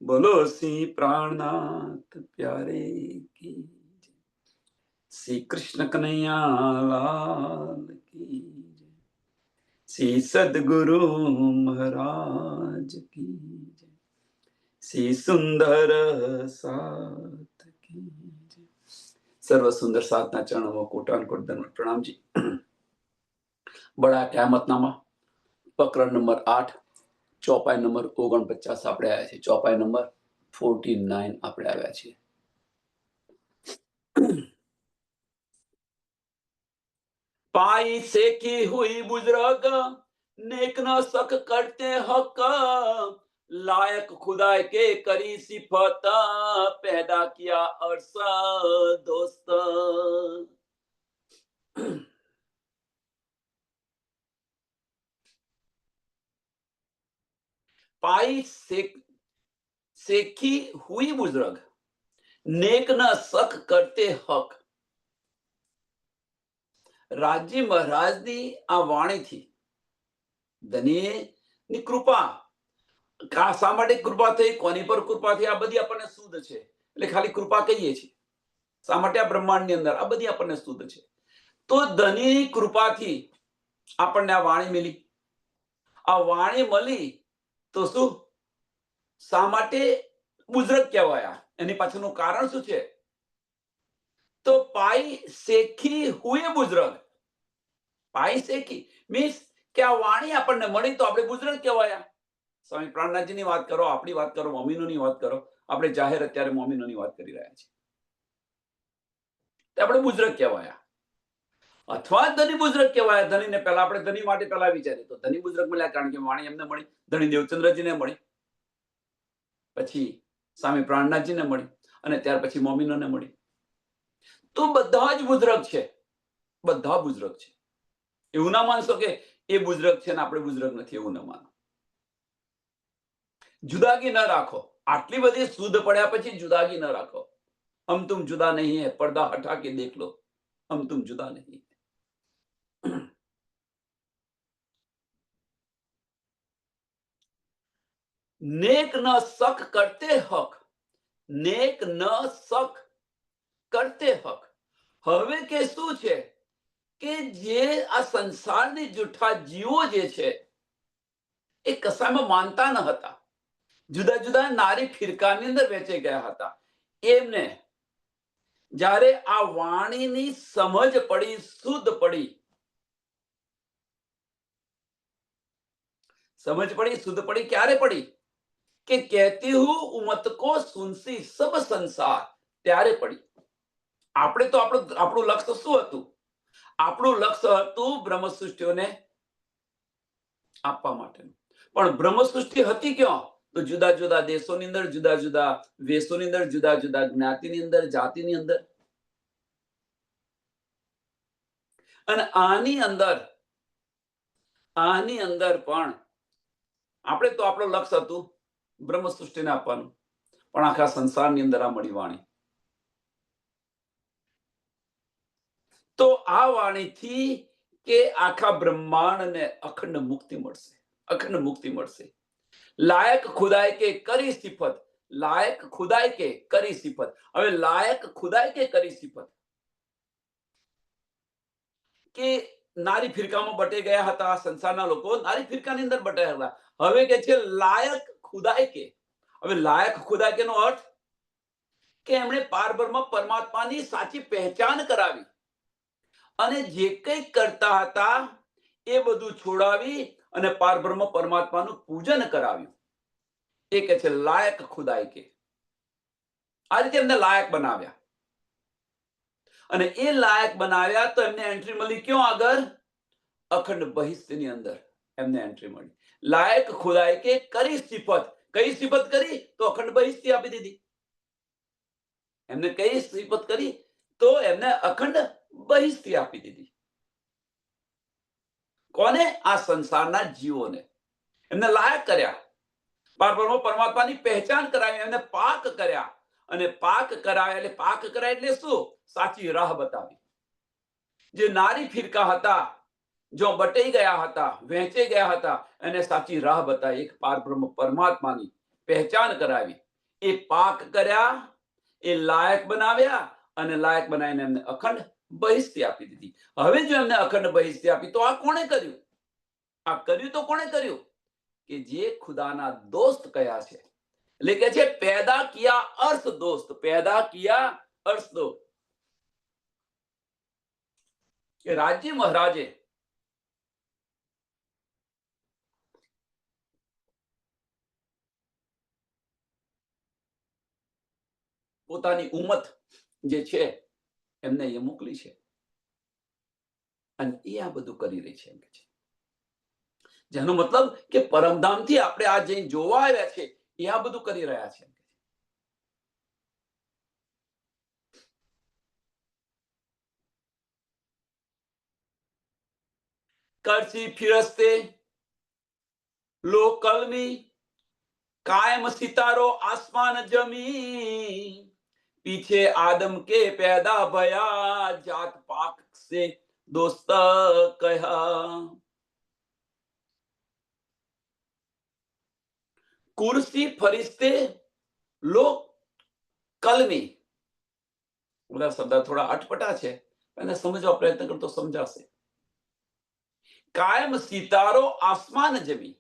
बोलो श्री प्राणनाथ प्यारे की जय। श्री कृष्ण कन्हैया लाल की जय। श्री सद्गुरु महाराज की जय। श्री सुंदर साथ की जय। सर्व सुंदर साधना चरणों में कोटान कोट दंड प्रणाम जी। बड़ा क़यामतनामा प्रकरण नंबर 8 ચોપાઈ નંબર 49 આપણે આવ્યા છે। ચોપાઈ નંબર 49 આપણે આવ્યા છીએ। पाई सेकी हुई बुजुर्ग नेक न सक करते हक लायक खुदाई के करी सिफत पैदा किया अर्श दोस्त। पाई सेकी हुई बुजुर्ग नेक न सक करते हक। राजी महाराज नी आ वाणी थी ધનીની કૃપા શા માટે કૃપા થઈ, કોની પર કૃપા થઈ, આ બધી આપણને શુદ્ધ છે એટલે ખાલી કૃપા કહીએ છીએ। શા માટે આ બ્રહ્માંડની અંદર આ બધી આપણને શુદ્ધ છે। તો ધનીની કૃપાથી આપણને આ વાણી મિલી। આ વાણી મળી તો શું, શા માટે બુઝુર્ગ કહેવાયા, એની પાછળનું કારણ શું છે? તો પાઈ શેખી હુએ બુઝુર્ગ। પાઈ શેખી મીન્સ કે આ વાણી આપણને મળી તો આપણે બુઝુર્ગ કહેવાયા। સ્વામી પ્રાણનાથજીની વાત કરો, આપણી વાત કરો, મોમીનોની વાત કરો, આપણે જાહેર અત્યારે મોમીનોની વાત કરી રહ્યા છીએ, આપણે બુઝુર્ગ કહેવાયા અથવા ધની બુઝુર્ગ કહેવાયા। ધનીને પહેલા આપણે ધની માટે પહેલા વિચારીએ તો ધની બુઝુર્ગ મળ્યા કારણ કે વાણી એમને મળી, ધણી દેવચંદ્રજીને મળી, પછી સ્વામી પ્રાણનાથજીને મળી અને ત્યાર પછી મોમીનોને મળી। તો બધા જ બુઝુર્ગ છે, બધા બુઝુર્ગ છે। એવું ના માનશો કે એ બુઝુર્ગ છે ને આપણે બુઝુર્ગ નથી, એવું ના માનો। जुदागी न राखो, आटली बधी शुद्ध पड्या पछी जुदागी न राखो। हम तुम जुदा नहीं है, पर्दा हटा के देख लो, हम तुम जुदा नहीं है। नेक न शक करते हक, नेक न शक करते हक। હવે કે શું છે કે જે આ સંસારની જૂઠા જીવો જે છે એ કશામાં માનતા ન હતા, જુદા જુદા નારી ફિરકાની અંદર વેચાઈ ગયા હતા। એમને જ્યારે આ વાણીની સમજ પડી, શુદ્ધ પડી, समझ पड़ी, शुद्ध पड़ी, क्यारे पड़ी कि कहती हूं उमत को सुनसी सब संसार, त्यारे पड़ी। આપણે તો આપણું લક્ષ્ય શું હતું? આપણું લક્ષ્ય હતું બ્રહ્મ સૃષ્ટિઓને આપવા માટેનું। પણ બ્રહ્મ સૃષ્ટિ હતી ક્યાં? તો જુદા જુદા દેશોની અંદર, જુદા જુદા વેશોની અંદર, જુદા જુદા જ્ઞાતિની અંદર, જાતિની અંદર। અને આની અંદર પણ આપણે તો આપણું લક્ષ્ય હતું બ્રહ્મ સૃષ્ટિને આપવાનું, પણ આખા સંસારની અંદર આ મળી વાણી। તો આ વાણીથી કે આખા બ્રહ્માંડને અખંડ મુક્તિ મળશે, અખંડ મુક્તિ મળશે। લાયક ખુદાઈ કે કરી સિફત, લાયક ખુદાઈ કે કરી સિફત। હવે લાયક ખુદાઈ કે કરી સિફત કે નારી ફિરકામાં બટાઈ ગયા હતા સંસારના લોકો, નારી ફિરકાની અંદર બટાયા હતા। હવે કે છે લાયક ખુદાઈ કે। હવે લાયક ખુદાઈ કેનો અર્થ કે એમણે પારબ્રહ્મ પરમાત્માની સાચી પહેચાન કરાવી અને જે કંઈ કરતા હતા એ બધું છોડાવી અને પારબ્રહ્મ પરમાત્માનું પૂજન કરાવ્યું। એ કે છે લાયક ખુદાઈ કે। આ રીતે એમને લાયક બનાવ્યા અને એ લાયક બનાવ્યા તો એમને એન્ટ્રી મળી ક્યાં આગળ? અખંડ બહિષ્ઠની અંદર એમને એન્ટ્રી મળી। લાયક ખુદાઈ કે કરી સિફત, કઈ સિફત કરી? તો અખંડ બહિષ્ઠી આપી દીધી। એમને કઈ સિફત કરી? તો એમને અખંડ બહિષ્ઠી આપી દીધી। કોને? આ સંસારના જીવોને એમને લાયક કર્યા, પારબ્રહ્મ પરમાત્માની પહેચાન કરાવી, એમને પાક કર્યા અને પાક કરાવ્યા એટલે પાક કરાય એટલે શું? સાચી રાહ બતાવી। જે નારી ફિરકા હતા, જો બટાઈ ગયા હતા, વહેંચાઈ ગયા હતા, એને સાચી રાહ બતાવી, એક પારબ્રહ્મ પરમાત્માની પહેચાન કરાવી। એ પાક કર્યા, એ લાયક બનાવ્યા અને લાયક બનાવીને એમને અખંડ બહિષ્ટી આપી દીધી. હવે જો એમને અખંડ બહિષ્ટી આપી તો આ કોણે કર્યું? આ કર્યું તો કોણે કર્યું? કે જે ખુદાના દોસ્ત કયા છે. એટલે કે છે પેદા કિયા અર્થ દોસ્ત, પેદા કિયા અર્થ દોસ્ત. કે રાજ્ય મહારાજે પોતાની ઉમ્મત જે છે એમને એ મોકલી છે અને એ આ બધું કરી રહી છે એમ કે છે. જેનો મતલબ કે પરમધામથી આપણે આ જઈને જોવા આવ્યા છે એ આ બધું કરી રહ્યા છે. કરસી ફિરસ્તે લો કલમી कायम सितारो आसमान जमी पीछे आदम के पैदा भया जात पाक से दोस्त कहा कुर्सी फरिश्ते लोग कलमी. બધા શબ્દ થોડા અટપટા છે, એને સમજવા પ્રયત્ન કરતો સમજાશે. કાયમ સિતારો આસમાન જમી.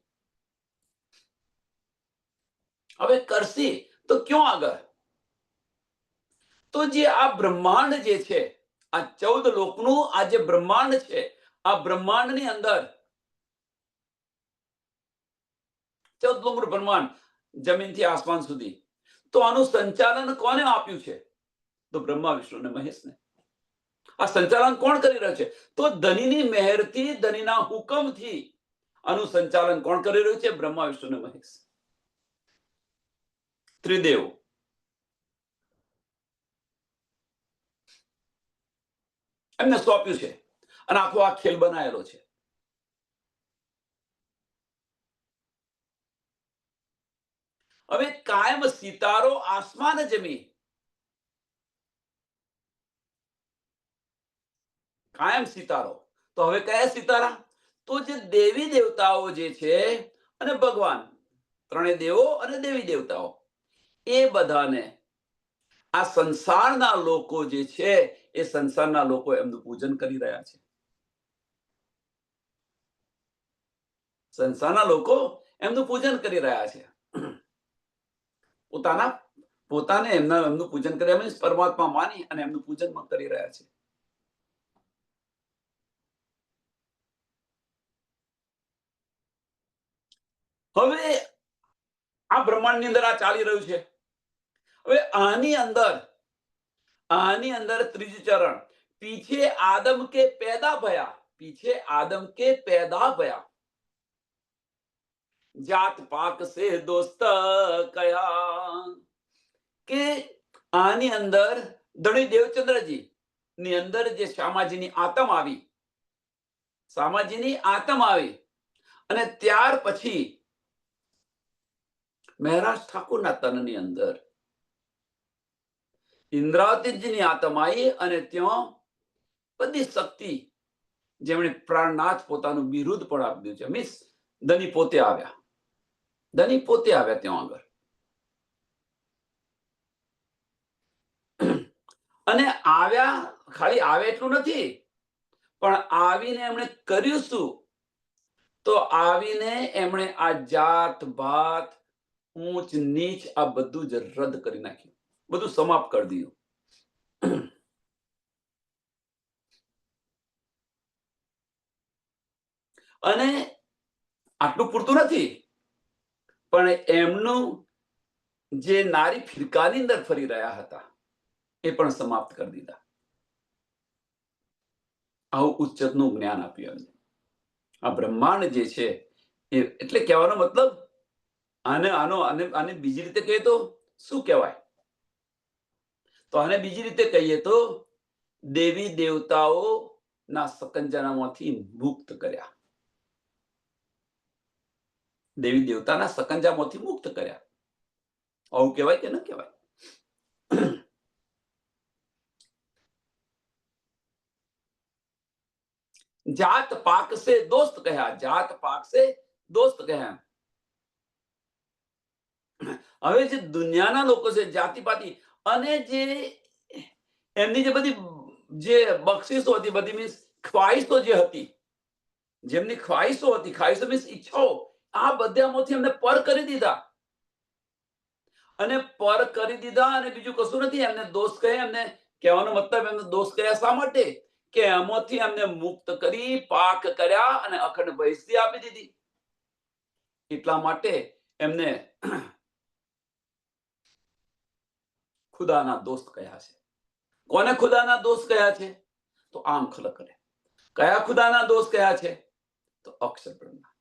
હવે કરસી તો ક્यों આગળ? તો જે આ બ્રહ્માંડ જે છે, આ 14 લોકનું આ જે બ્રહ્માંડ છે, આ બ્રહ્માંડની અંદર 14 લોકનું બ્રહ્માંડ જમીનથી આસમાન સુધી, તો આનું સંચાલન કોને આપ્યું છે? તો બ્રહ્મા વિષ્ણુ અને મહેશને. આ સંચાલન કોણ કરી રહ્યું છે? તો ધનીની મહેરથી, ધનીના હુકમથી આનું સંચાલન કોણ કરી રહ્યું છે? બ્રહ્મા વિષ્ણુ અને મહેશ, ત્રિદેવ. એમને સોંપ્યું છે અને આખો આ ખેલ બનાવેલો છે. હવે કાયમ સિતારો આસમાન જમી, કાયમ સિતારો. તો હવે કયા સિતારા? તો જે દેવી દેવતાઓ જે છે અને ભગવાન, ત્રણેય દેવો અને દેવી દેવતાઓ, એ બધાને આ સંસારના લોકો જે છે એ સંસારના લોકો એમનું પૂજન કરી રહ્યા છે. સંસારના લોકો એમનું પૂજન કરી રહ્યા છે. પોતાને એમનું પૂજન કરી, પરમાત્મા માની અને એમનું પૂજન કરી રહ્યા છે. હવે આ બ્રહ્માંડની અંદર આ ચાલી રહ્યું છે. હવે આની અંદર ત્રીજું ચરણ, પીછે આદમ કે પેદા ભયા, પીછે આદમ કે પેદા ભયા જાત પાક સે દોસ્ત કયા. કે આની અંદર ધણી દેવચંદ્રજી ની અંદર જે શામાજીની આત્મ આવી, શામાજીની આત્મ આવી અને ત્યાર પછી મહારાજ ઠાકુરના તનની અંદર ઇન્દ્રાવતીજીની આત્મ આવી અને ત્યાં બધી શક્તિ, જેમણે પ્રાણનાથ પોતાનું બિરુદ પણ આપ્યું છે. મીન્સ ધની પોતે આવ્યા, ધની પોતે આવ્યા ત્યાં આગળ. અને આવ્યા, ખાલી આવે એટલું નથી, પણ આવીને એમણે કર્યું શું? તો આવીને એમણે આ જાત ભાત, ઊંચ નીચ આ બધું જ રદ કરી નાખ્યું, બધું સમાપ્ત કરી દીધું. અને આટલું પૂરતું નથી, પણ એમનું જે નારી ફિરકાની અંદર ફરી રહ્યા હતા એ પણ સમાપ્ત કરી દીધા. આવું ઉચ્ચતનું જ્ઞાન આપ્યું એમને. આ બ્રહ્માંડ જે છે એ, એટલે કહેવાનો મતલબ આને બીજી રીતે કહીએ તો શું કહેવાય? તો આને બીજી રીતે કહીએ તો દેવી દેવતાઓ ના સકંજામાંથી મુક્ત કર્યા, દેવી દેવતાના સકંજામાંથી મુક્ત કર્યા. આવું કહેવાય કે ન કહેવાય? જાત પાક સે દોસ્ત કહ્યા, જાત પાક સે દોસ્ત કહ્યા. હવે જે દુનિયાના લોકો છે જાતિપાતી અને જે એમની જે બધી જે બક્ષિસો હતી, બધી મીન્સ ખ્વાહિશો જે હતી, જેમની ખ્વાહિશો હતી, ખ્વાહિશો મીન્સ ઈચ્છાઓ, આ બધામાંથી એમને પર કરી દીધા. અને પર કરી દીધા અને બીજું કશું નથી. એમને દોષ કહે, એમને કહેવાનો મતલબ એમને દોષ કહ્યા શા માટે? કે એમાંથી એમને મુક્ત કરી, પાક કર્યા અને અખંડ બહિષ્ઠી આપી દીધી. એટલા માટે એમને ખુદાના દોસ્ત કહ્યા છે. કોને ખુદાના દોસ્ત કહ્યા છે? તો આમ ખલક કરે. કયા ખુદાના દોસ્ત કહ્યા છે? તો અક્ષર બ્રહ્મા.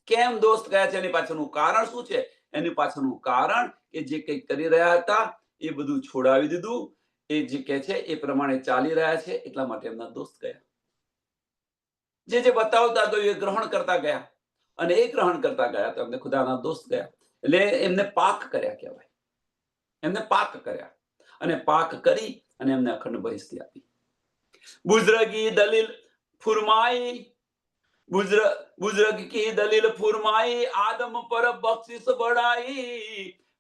કેમ દોસ્ત કહ્યા છે? એની પાછળનું કારણ શું છે? એની પાછળનું કારણ કે જે કંઈ કરી રહ્યા હતા એ બધું છોડાવી દીધું. એ જે કહે છે એ પ્રમાણે ચાલી રહ્યા છે, એટલા માટે એમના દોસ્ત ગયા. જે જે બતાવતા તો એ ગ્રહણ કરતા ગયા, અને એ ગ્રહણ કરતા ગયા તો એમને ખુદાના દોસ્ત ગયા. એટલે એમને પાક કર્યા કહેવાય. એમને પાક કર્યા અને પાક કરી અને એમને અખંડ બહિષ્ઠી આપી. બુઝરગી દલીલ ફુરમાઈ, बुजुर्ग की दलील फुरमाई, आदम पर बख्शिश बढ़ाई,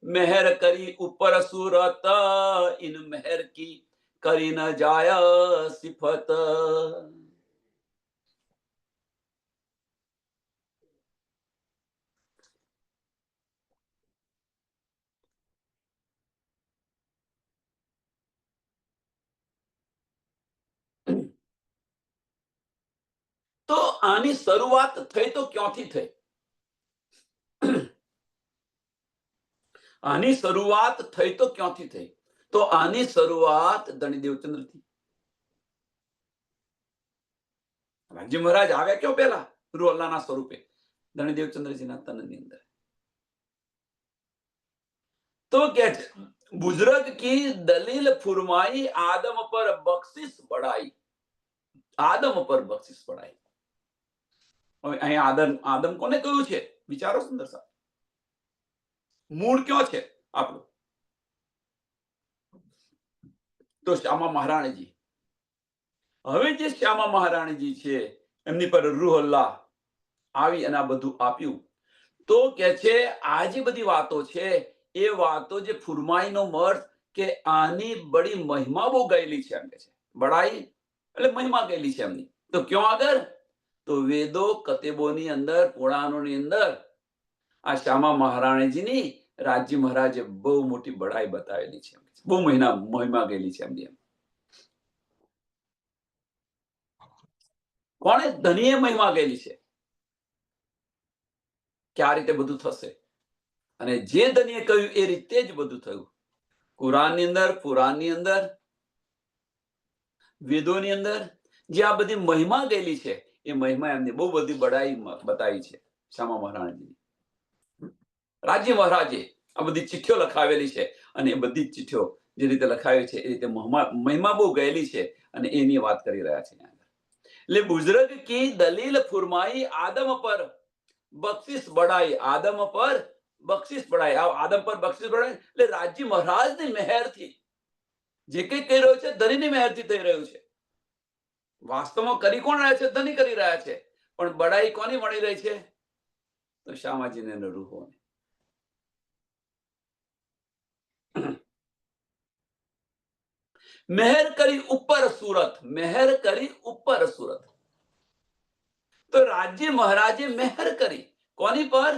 मेहर करी ऊपर सूरत, इन मेहर की करी न जाय सिफत. તો આની શરૂઆત થઈ તો ક્યાંથી થઈ? આની શરૂઆત થઈ તો ક્યાંથી થઈ? તો આની શરૂઆત ધણી દેવચંદ્રથી. રાજી મહારાજ આવ્યા ક્યાં પહેલા? રૂ અલ્લાહના સ્વરૂપે ધણી દેવચંદ્રજીના તનની અંદર. તો કે बुजुर्ग की दलील फुरमाई, आदम पर बख्शिश बढ़ाई. આદમ પર બક્ષિસ પડાય. હવે અહીંયા આદમ કોને કહ્યું છે? વિચારો સુંદર સાહેબ. મૂળ ક્યાં છે આપણું? તો શ્યામા મહારાણીજી. હવે જે શ્યામા મહારાણીજી છે એમની પર રૂહ અલ્લાહ આવી અને આ બધું આપ્યું. તો કે છે આ જે બધી વાતો છે એ વાતો જે ફુરમાઈનો મર્થ કે આની બડી મહિમા બહુ ગયેલી છે એમ કે છે. બડાઈ એટલે મહિમા ગયેલી છે એમની. તો ક્યાં આગળ? તો વેદો કતેબોની અંદર, પુરાણોની અંદર આ શ્યામા મહારાણીજીની રાજી મહારાજે બહુ મોટી બડાઈ બતાવેલી છે. બહુ મહિમા ગયેલી છે એમની. કોણે? ધનીએ મહિમા ગયેલી છે કે આ રીતે બધું થશે, અને જે ધનીએ કહ્યું એ રીતે જ બધું થયું. કુરાનની અંદર, પુરાણની અંદર, વેદોની અંદર જે આ બધી મહિમા ગયેલી છે એ મહિમા એમને બહુ બધી બડાઈ બતાવી છે શ્યામા મહારાણીજી. રાજી મહારાજે આ બધી ચિઠ્ઠીઓ લખાવેલી છે અને એ બધી ચિઠ્ઠીઓ જે રીતે લખાવી છે એ રીતે મહિમા બહુ ગયેલી છે અને એની વાત કરી રહ્યા છે. એટલે બુઝુર્ગ કી દલીલ ફુરમાઈ, આદમ પર બક્ષિસ બડાઈ. આદમ પર બક્ષિસ બડાઈ. આદમ પર બક્ષિસ બડાઈ એટલે રાજી મહારાજની મહેરથી જે કંઈ કહી રહ્યો છે ધનીની મહેરથી થઈ રહ્યું છે. વાસ્તવમાં કરી કોણ રહ્યા છે? ધની કરી રહ્યા છે, પણ બડાઈ કોની મળી રહી છે? તો શ્યામાજીને રૂહોને. મહેર કરી ઉપર સુરત, મહેર કરી ઉપર સુરત. તો રાજ્ય મહારાજે મહેર કરી કોની પર?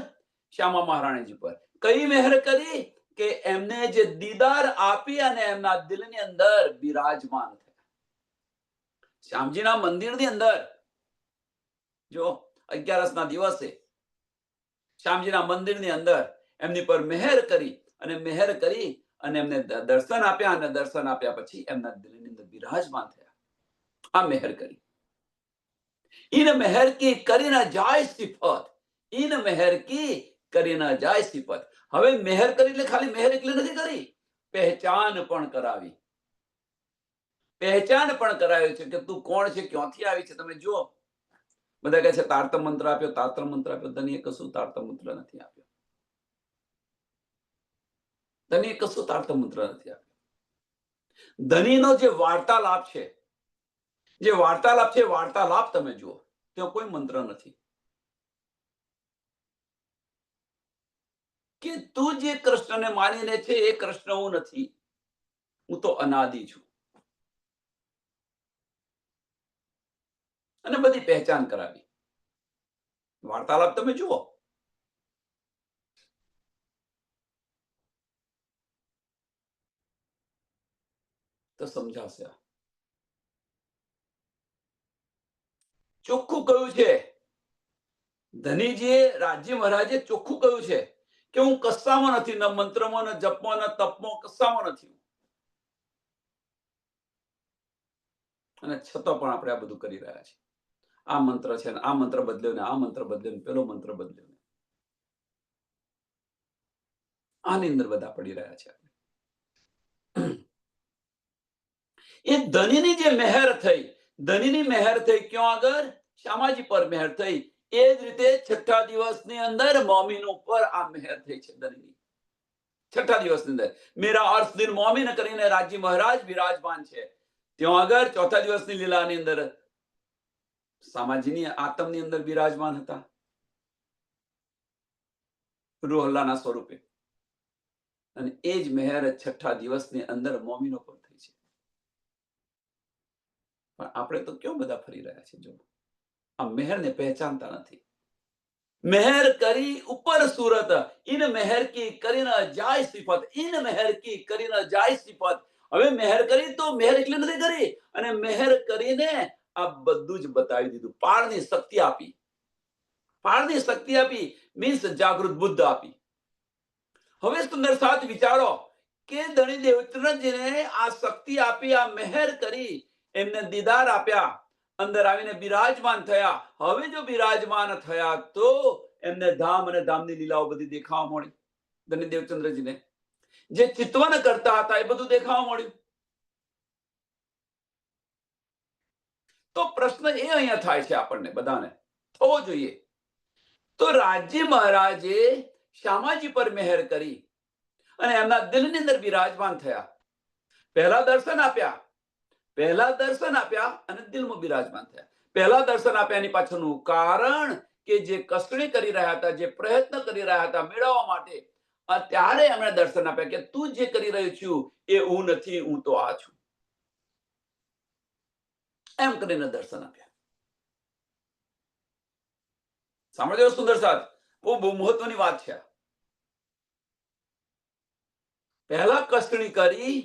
શ્યામા મહારાણીજી પર. કઈ મહેર કરી? કે એમને જે દીદાર આપી અને એમના દિલની અંદર બિરાજમાન થયા. શ્યામજીના મંદિરની અંદર જો 11ના દિવસે શ્યામજીના મંદિરની અંદર એમની પર મહેર કરી અને એમને દર્શન આપ્યા, અને દર્શન આપ્યા પછી એમના દિલની અંદર બિરાજમાન થયા. આ મહેર કરી. इन मेहर की કરી ના જાય સિફત. इन मेहर की કરી ના જાય સિફત. હવે મહેર કરી એટલે ખાલી મહેર એટલે નથી કરી, પહેચાન પણ કરાવી. પહેચાન પણ કરાવી છે કે તું કોણ છે, ક્યાંથી આવી છે. તમે જુઓ, બધા કહે છે તારતમ મંત્ર આપ્યો, તારતમ મંત્ર આપ્યો. ધનીએ કશું તારતમ મંત્ર નથી આપ્યો. ધનીએ કશું તારતમ મંત્ર નથી આપ્યો. ધનીનો જે વાર્તાલાપ છે, વાર્તાલાપ તમે જુઓ, ત્યાં કોઈ મંત્ર નથી. કે તું જે કૃષ્ણને માનીને છે એ કૃષ્ણ હું નથી, હું તો અનાદિ છું. અને બધી પહેચાન કરાવી. વાર્તાલાપ તમે જુઓ. તો સમજાશે. ચોખ્ખું કહ્યું છે, ધનીજીએ રાજ્ય મહારાજે ચોખ્ખું કહ્યું છે કે હું કશામાં નથી, ન મંત્રમાં, ન જપમાં, ન તપમાં, કશામાં નથી. અને છતાં પણ આપણે આ બધું કરી રહ્યા છીએ. આ મંત્ર છે ને આ મંત્ર બદલ્યો ને આ મંત્ર બદલ્યો ને પેલો મંત્ર બદલ્યો ને આની અંદર બધા પડી રહ્યા છે. એ ધનીની જે મહેર થઈ, ધનીની મહેર થઈ ક્યાં આગળ? શ્યામાજી પર મહેર થઈ. એ જ રીતે છઠ્ઠા દિવસની અંદર મોમીન ઉપર આ મહેર થઈ છે ધનીની. છઠ્ઠા દિવસની અંદર મેરા અર્થ દિન મોમીન કરીને રાજ્ય મહારાજ બિરાજમાન છે. ત્યાં આગળ ચોથા દિવસની લીલાની અંદર સામાજીની આતમની અંદર બિરાજમાન હતા રૂહલ્લાના સ્વરૂપે. અને એ જ મહેર છઠ્ઠા દિવસની અંદર મોમીનો પર થઈ છે. પણ આપણે તો કેવું બધા ફરી રહ્યા છે. જો આ મહેરને પહેચાનતા નથી. મહેર કરી ઉપર સુરત, ઇન મહેર કી કરી ન જાય સિફત, ઇન મહેર કી કરી ન જાય સિફત. હવે મહેર કરી તો મહેર એટલે નથી કરી, અને મહેર કરીને આ બધું જ બતાવી દીધું. પાળની શક્તિ આપી. પાળની શક્તિ આપી મીન્સ જાગૃત બુદ્ધ આપી. હવે સુંદર સાથ વિચારો કે ધણી દેવચંદ્રજીને આ શક્તિ આપી, આ મહેર કરી, એમને દીદાર આપ્યા, અંદર આવીને બિરાજમાન થયા. હવે જો બિરાજમાન થયા તો એમને ધામ અને ધામની લીલાઓ બધી દેખાવા મળી. ધણી દેવચંદ્રજીને જે ચિત્વન કરતા હતા એ બધું દેખાવા મળ્યું. તો પ્રશ્ન એ અહીંયા થાય છે આપણને બધાને, થવો જોઈએ. તો રાજ્ય મહારાજે શ્યામાજી પર મહેર કરી અને એમના દિલની અંદર બિરાજમાન થયા. પહેલા દર્શન આપ્યા, પહેલા દર્શન આપ્યા અને દિલમાં બિરાજમાન થયા. પહેલા દર્શન આપ્યા એની પાછળનું કારણ કે જે કષ્ટણી કરી રહ્યા હતા, જે પ્રયત્ન કરી રહ્યા હતા મેળવવા માટે, ત્યારે એમણે દર્શન આપ્યા કે તું જે કરી રહ્યું છું એ હું નથી, હું તો આ છું. એમ કરીને દર્શન આપ્યા. સાંભળજો સુંદર સાથ, બહુ મહત્વની વાત છે. પહેલા કષ્ટણી કરી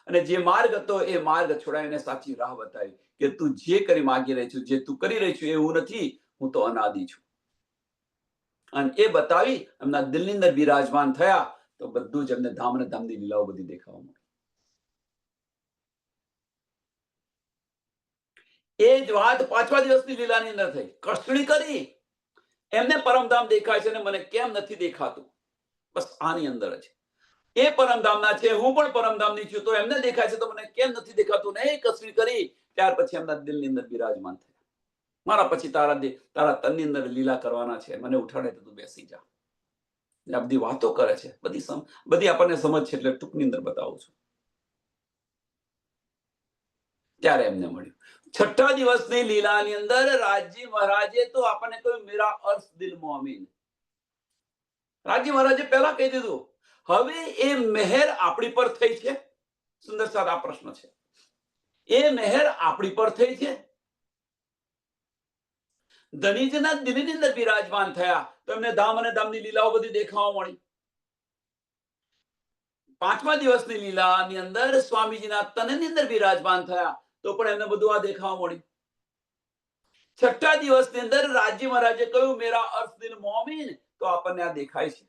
અને જે માર્ગ હતો એ માર્ગ છોડાવીને સાચી રાહ બતાવી કે તું જે કરી માગી રહી છું, જે તું કરી રહી છું એ હું નથી, હું તો અનાદિ છું. અને એ બતાવી એમના દિલની અંદર બિરાજમાન થયા તો બધું જ એમને ધામ અને ધામની લીલાઓ બધી દેખાવા મળી. એ જ વાત પાંચમા દિવસની લીલાની અંદર થઈ. કષ્ટણી કરી, એમને પરમધામ દેખાય છે અને મને કેમ નથી દેખાતું? બસ આની અંદર જ એ પરમધામના છે, હું પણ પરમધામની છું, તો એમને દેખાય છે તો મને કેમ નથી દેખાતું? ને એ કષ્ટણી કરી ત્યાર પછી એમના દિલની અંદર બિરાજમાન થયા. મારા પછી તારા તનની અંદર લીલા કરવાના છે, મને ઉઠાડે તો તું બેસી જા. આ બધી વાતો કરે છે, બધી આપણને સમજ છે એટલે ટૂંકની અંદર બતાવું છું. ત્યારે એમને મળ્યું. છઠ્ઠા દિવસની લીલાની અંદર રાજજી મહારાજે તો આપણને કહ્યું મેરા અર્શ દિલ મોમીન. રાજજી મહારાજે પહેલા કહી દીધું. હવે એ મહેર આપણી પર થઈ છે. સુંદર સાથ આ પ્રશ્ન છે. એ મહેર આપણી પર થઈ છે. ધનીજીના દિલની અંદર બિરાજમાન થયા તો એમને ધામ અને ધામની લીલાઓ બધી દેખાવા મળી. પાંચમા દિવસની લીલાની અંદર સ્વામીજીના તનની અંદર બિરાજમાન થયા તો પણ એમને બધું આ દેખાવા મળ્યું. છઠ્ઠા દિવસની અંદર રાજજી મહારાજે કહ્યું મેરા અર્શ દિલ મોમીન, તો આપણને આ દેખાય છે.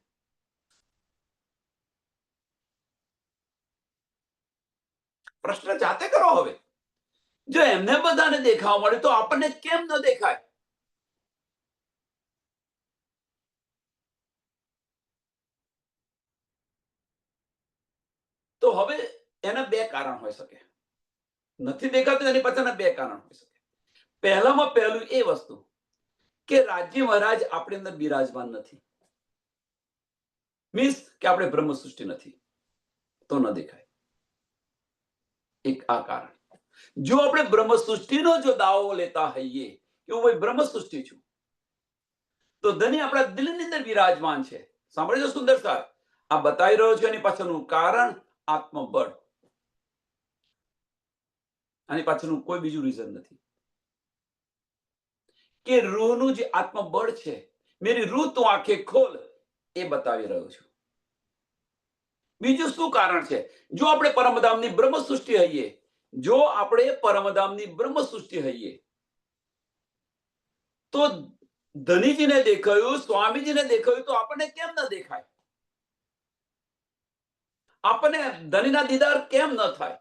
પ્રશ્ન જાતે કરો. હવે જો એમને બધાને દેખાવા મળે તો આપણને કેમ ન દેખાય? તો હવે એના બે કારણ હોઈ શકે. નથી દેખાતું એની પાછળના બે કારણ હોઈ શકે. પહેલામાં પહેલું એ વસ્તુ કે રાજજી મહારાજ આપણી અંદર બિરાજમાન નથી, મીન્સ કે આપણે બ્રહ્મ સૃષ્ટિ નથી, તો ન દેખાય. એક આ કારણ. જો આપણે બ્રહ્મ સૃષ્ટિનો જો દાવો લેતા હોઈએ કે હું ભાઈ બ્રહ્મ સૃષ્ટિ છું, તો ધની આપણા દિલની અંદર બિરાજમાન છે. સાંભળજો સુંદર સાર, આ બતાવી રહ્યો છે એની પાછળનું કારણ આત્મબળ. આની પાછળનું કોઈ બીજું રીઝન નથી કે રૂહનું જે આત્મબળ છે, મેરી રૂહ તું આંખે ખોલ, એ બતાવી રહ્યો છું. બીજું શું કારણ છે? જો આપણે પરમધામની બ્રહ્મ સૃષ્ટિ હઈએ, જો આપણે પરમધામની બ્રહ્મ સૃષ્ટિ હઈએ, તો ધનીજીને દેખાયું, સ્વામીજીને દેખાયું, તો આપણને કેમ ન દેખાય? આપણને ધનીના દીદાર કેમ ન થાય?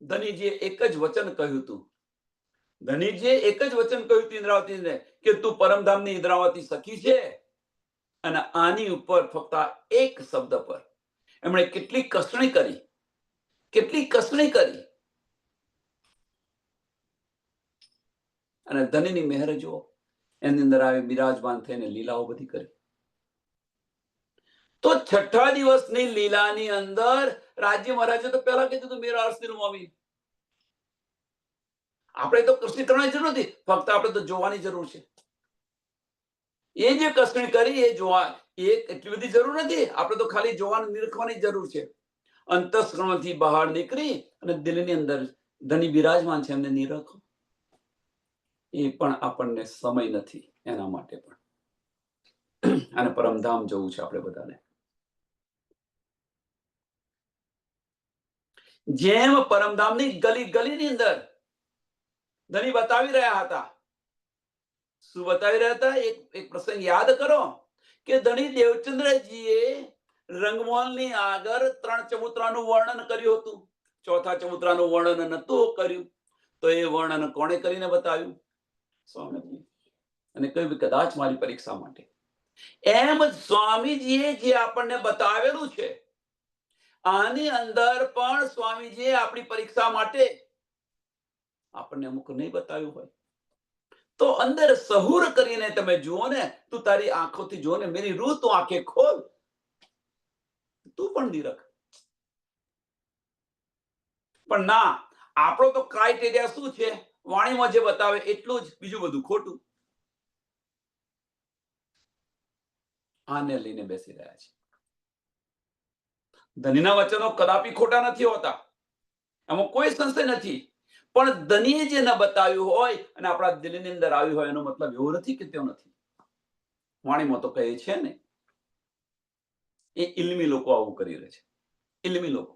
ધનીજીએ એક જ વચન કહ્યું હતું. ધનીજીએ એક જ વચન કહ્યું હતું ઇન્દ્રાવતીને કે તું પરમધામની ઇન્દ્રાવતી સખી છે. અને આની ઉપર ફક્ત એક શબ્દ પર એમણે કેટલી કસણી કરી, કેટલી કસણી કરી. અને ધનીની મહેર જુઓ, એની અંદર આવી બિરાજમાન થઈને લીલાઓ બધી કરી. તો છઠ્ઠા દિવસની લીલાની અંદર રાજ્ય મહારાજે તો પહેલા કીધું હતું મેરા અર્શદિલ મોમી. આપણે તો કૃષ્ણ કરવાની જરૂર નથી, ફક્ત આપણે તો જોવાની જરૂર છે. એ જે કસણી કરી એ જોવા, એ એટલી બધી જરૂર નથી. આપણે તો ખાલી જોવાનું, નિરખવાની જરૂર છે. અંતસ્કરણથી બહાર નીકળી અને દિલની અંદર ધની બિરાજમાન છે એમને નિરખો. એ પણ આપણને સમય નથી એના માટે પણ. અને પરમધામ જવું છે આપણે બધાને. જેમ પરમધામની ગલી ગલીની અંદર ધની બતાવી રહ્યા હતા. શું બતાવી રહ્યા હતા? એક પ્રસંગ યાદ કરો કે ધણી દેવચંદ્રજીએ રંગમોહનની આગળ 3 ચબૂતરાનું વર્ણન કર્યું હતું. ચોથા ચબૂતરાનું વર્ણન નતું કર્યું, તો એ વર્ણન કોણે કરીને બતાવ્યું? સ્વામીજી. અને કહ્યું કદાચ મારી પરીક્ષા માટે. એમ સ્વામીજીએ જે આપણને બતાવેલું છે, આની અંદર પણ સ્વામીજીએ આપણી પરીક્ષા માટે આપણને અમુક નહીં બતાવ્યું હોય તો અંદર સહુર કરીને તમે જુઓ ને, તું તારી આંખોથી જુઓ ને, મેરી રૂહ તું આંખે ખોલ, તું પણ નિરખ. પણ ના, આપણો તો ક્રાઇટેરિયા શું છે? વાણીમાં જે બતાવે એટલું જ, બીજું બધું ખોટું. આને લઈને બેસી રહ્યા છે. ધનીના વચનો કદાપી ખોટા નથી હોતા, એમાં કોઈ સંશય નથી. પણ ધનીએ જે ન બતાવ્યું હોય અને આપણા દિલની અંદર આવ્યું હોય, એનો મતલબ એવો નથી કે તેઓ નથી. વાણીમાં તો કહે છે ને, એ ઇલ્મી લોકો આવું કરી રહે છે. ઇલ્મી લોકો.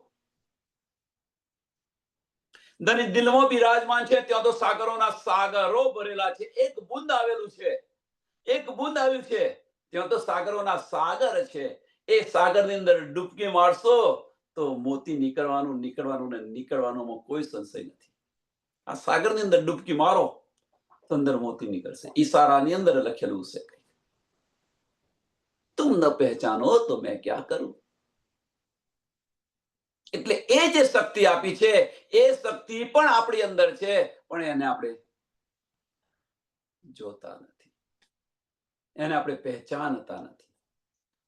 ધની દિલમાં બિરાજમાન છે, ત્યાં તો સાગરોના સાગરો ભરેલા છે. એક બુંદ આવેલું છે, એક બુંદ આવ્યું છે, ત્યાં તો સાગરોના સાગર છે. એ સાગરની અંદર ડૂબકી મારશો તો મોતી નીકળવાનું ને નીકળવાનું કોઈ સંશય નથી. આ સાગરની અંદર ડૂબકી મારો તો અંદર મોતી નીકળશે. ઈશારાની અંદર લખેલું છે, તુમ ન પહેચાનો તો મેં ક્યાં કરું. એટલે એ જે શક્તિ આપી છે, એ શક્તિ પણ આપણી અંદર છે, પણ એને આપણે જોતા નથી, એને આપણે પહેચાનતા નથી.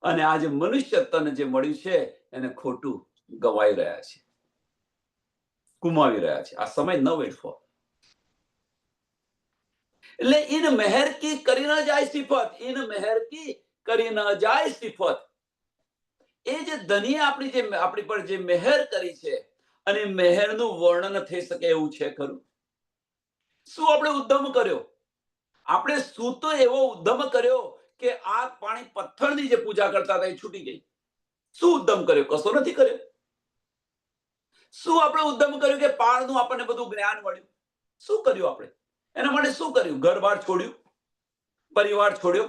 અને આજે મનુષ્ય તન જે મળ્યું છે એને ખોટું ગવાઈ રહ્યા છે, ગુમાવી રહ્યા છે. આ સમય ન વેઠવો. એટલે ઇન મહેર કી કરી ન જાય સિફત, ઇન મહેર કી કરી ન જાય સિફત. એ જે ધનીએ આપણી પર જે મહેર કરી છે, અને મહેરનું વર્ણન થઈ શકે એવું છે ખરું? શું આપણે ઉદ્યમ કર્યો? આપણે શું તો એવો ઉદ્યમ કર્યો કે આ પાણી પથ્થરની જે પૂજા કરતા હતા એ છૂટી ગઈ? શું ઉદ્યમ કર્યો? કશો નથી કર્યો. શું આપણે ઉદ્યમ કર્યું કે પાળનું આપણને બધું જ્ઞાન મળ્યું? શું કર્યું આપણે એના માટે? શું કર્યું? ઘર-બાર છોડ્યું, પરિવાર છોડ્યો?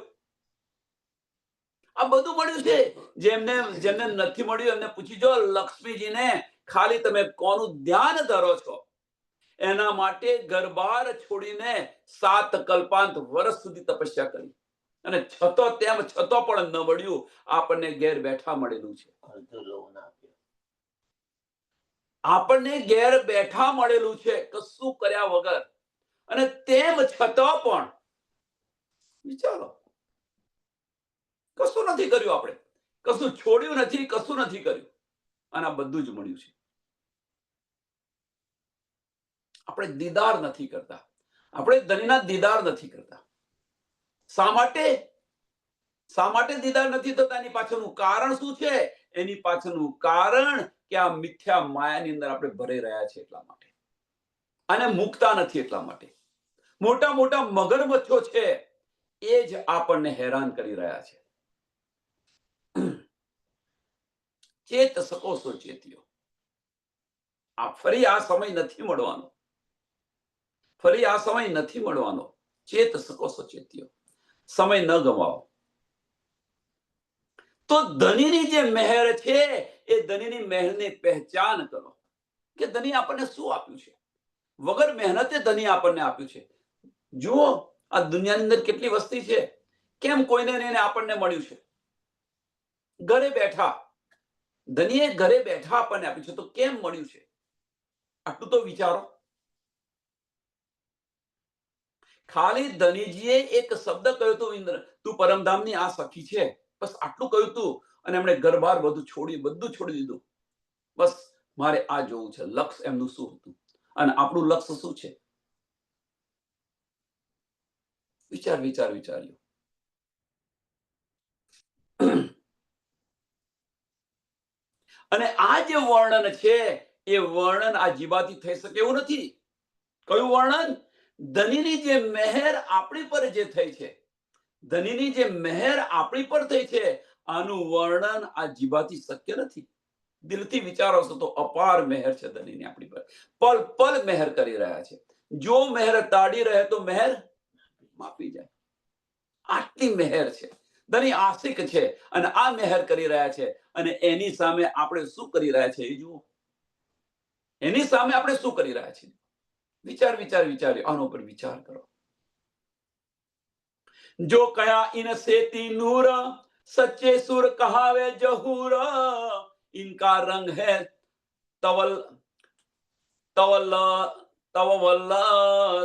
આ બધું મળ્યું છે. જેમને નથી મળ્યું એમને પૂછી જો, લક્ષ્મીજીને ખાલી તમે કોનું ધ્યાન ધરો છો એના માટે ઘર-બાર છોડીને 7 કલ્પાંત વર્ષ સુધી તપસ્યા કરી, અને છતો પણ ન મળ્યું. આપણને ઘેર બેઠા મળેલું છે. આપણને ઘેર બેઠા મળેલું છે, કશું કર્યા વગર. અને તેમ છતાં પણ વિચારો, કશું નથી કર્યું. આપણે કશું છોડ્યું નથી, કશું નથી કર્યું, અને આ બધું જ મળ્યું છે. આપણે દીદાર નથી કરતા. આપણે ધણીના દીદાર નથી કરતા. શા માટે? શા માટે દીદાર નથી થતા? એની પાછળનું કારણ શું છે? એની પાછળનું કારણ કે આ મિથ્યા માયાની અંદર આપણે ભરાઈ રહ્યા છે એટલા માટે, અને મુકતા નથી એટલા માટે. મોટા મોટા મગરમચ્છો છે, એ જ આપણને હેરાન કરી રહ્યા છે. ચેત શકો છો ચેતીઓ. ફરી આ સમય નથી મળવાનો, ફરી આ સમય નથી મળવાનો. ચેત શકો છો ચેતીઓ. સમય ન ગમાવો. તો ધનીની જે મહેર છે, એ ધનીની મહેરની પહેચાન કરો કે ધની આપણને શું આપ્યું છે. વગર મહેનતે ધની આપણને આપ્યું છે. જુઓ આ દુનિયાની અંદર કેટલી વસ્તી છે, કેમ કોઈને એને આપણને મળ્યું છે. ઘરે બેઠા ધનીએ ઘરે બેઠા આપણને આપ્યું છે, તો કેમ મળ્યું છે? આટલું તો વિચારો. ખાલી ધનીજીએ એક શબ્દ કહ્યું હતું, ઇન્દ્ર તું પરમધામની આ સખી છે, બસ આટલું કહ્યું હતું, અને એમણે ઘરબાર બધું છોડી દીધું. બસ મારે આ જોવું છે. લક્ષ્ય એમનું શું હતું, અને આપણું લક્ષ્ય શું છે? વિચાર્યું. અને આ જે વર્ણન છે, એ વર્ણન આ જીવાથી થઈ શકે એવું નથી. કયું વર્ણન? ધનીની જે મહેર આપણી પર જે થઈ છે, ધનીની જે મહેર આપણી પર થઈ છે, આનું વર્ણન આ જીવાથી શક્ય નથી. દિલથી વિચારો છો તો અપાર મહેર છે ધનીની આપણી પર. પલ પલ મહેર કરી રહ્યા છે. જો મહેર તાડી રહે તો મહેર માપી જાય. આટલી મહેર છે. ધની આશિક છે, અને આ મહેર કરી રહ્યા છે, અને એની સામે આપણે શું કરી રહ્યા છે એ જુઓ. એની સામે આપણે શું કરી રહ્યા છીએ? વિચાર્યો. આનો પર વિચાર કરો. જો કયા ઇન સેતી નૂર, સચ્ચે સુર કહાવે જહૂર, इनका रंग है तवल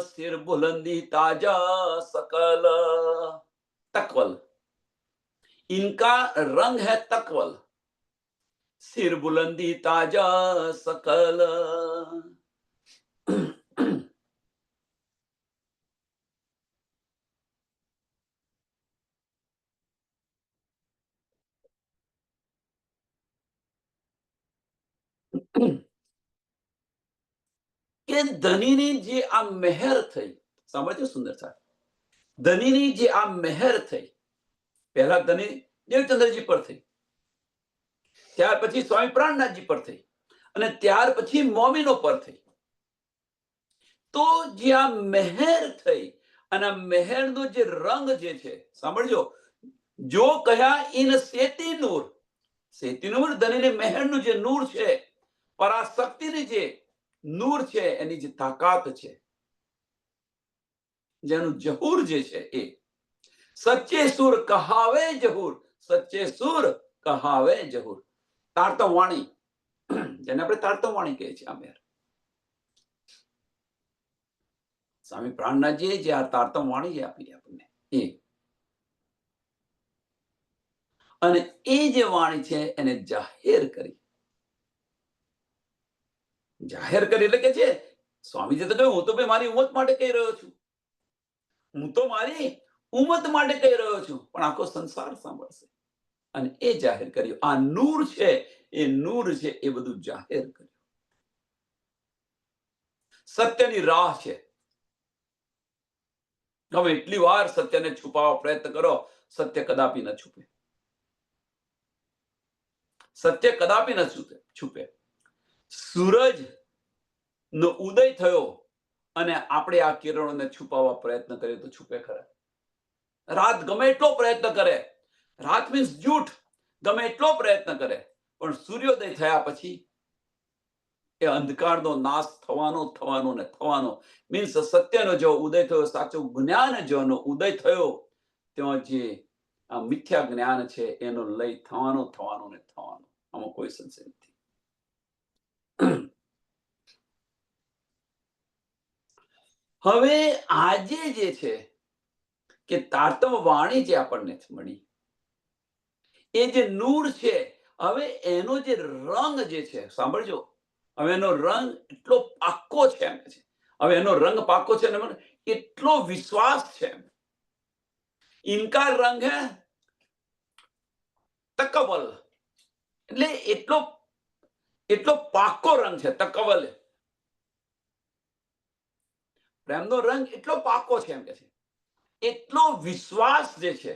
सिर बुलंदी ताजा सकल. तकवल. इनका रंग है तकवल, सिर बुलंदी ताजा सकल. કે ધનીની જે આ મહેર થઈ, સમજો સુંદરતા, ધનીની જે આ મહેર થઈ, પહેલા ધની દેવચંદ્રજી પર થઈ, ત્યાર પછી સ્વામી પ્રાણનાથજી પર થઈ, અને ત્યાર પછી મોમીનો પર થઈ. તો જે આ મહેર થઈ, અને આ મહેરનો જે રંગ જે છે, સાંભળજો, જો કયા ઇન સેતી નૂર, સેતી નૂર ધનીની મહેરનું જે નૂર છે, પરાશક્તિની જે નૂર છે, એની જે તાકાત છે, જેનું જહૂર જે છે, એ સચ્ચે સુર કહાવે જહૂર, સચ્ચે સુર કહાવે જહૂર. તારતમ વાણી, જેને આપણે તારતમ વાણી કહીએ છીએ, આ મહેર સ્વામી પ્રાણનાથજીએ જે આ તારતમ વાણી જે આપી આપણને, એ અને એ જે વાણી છે એને જાહેર કરી. એટલે કે છે, સ્વામીજી તો કહ્યું, હું તો ભાઈ મારી ઉમત માટે કહી રહ્યો છું, હું તો મારી ઉમત માટે કહી રહ્યો છું, પણ આખો સંસાર સાંભળશે. અને એ જાહેર કર્યું. આ નૂર છે, એ નૂર છે, એ બધું જાહેર કર્યું. સત્યની રાહ છે. હવે એટલી વાર સત્યને છુપાવવા પ્રયત્ન કરો, સત્ય કદાપી ન છુપે. સત્ય કદાપી ન છુપે. સૂરજ નો ઉદય થયો, અને આપણે આ કિરણોને છુપાવવા પ્રયત્ન કર્યો તો છુપે ખરા? રાત ગમે એટલો પ્રયત્ન કરે, રાત મીન્સ જૂઠ, ગમે એટલો પ્રયત્ન કરે, પણ સૂર્યોદય થયા પછી એ અંધકારનો નાશ થવાનો. મીન્સ સત્યનો જો ઉદય થયો, સાચું જ્ઞાન જોનો ઉદય થયો, ત્યાં જે આ મિથ્યા જ્ઞાન છે એનો લય થવાનો. આમાં કોઈ સંશય નથી. હવે આજે જે છે કે તારતમ વાણી જે આપણને મળી, એ જે નૂર છે, હવે એનો જે રંગ જે છે, સાંભળજો, હવે એનો રંગ એટલો પાક્કો છે. હવે એનો રંગ પાક્કો છે, કેટલો વિશ્વાસ છે. ઇનકા રંગ હે તકવલ, એટલે એટલો એટલો પાકો રંગ છે તકવલ. પ્રેમનો રંગ એટલો પાકો છે એમ કે છે. એટલો વિશ્વાસ જે છે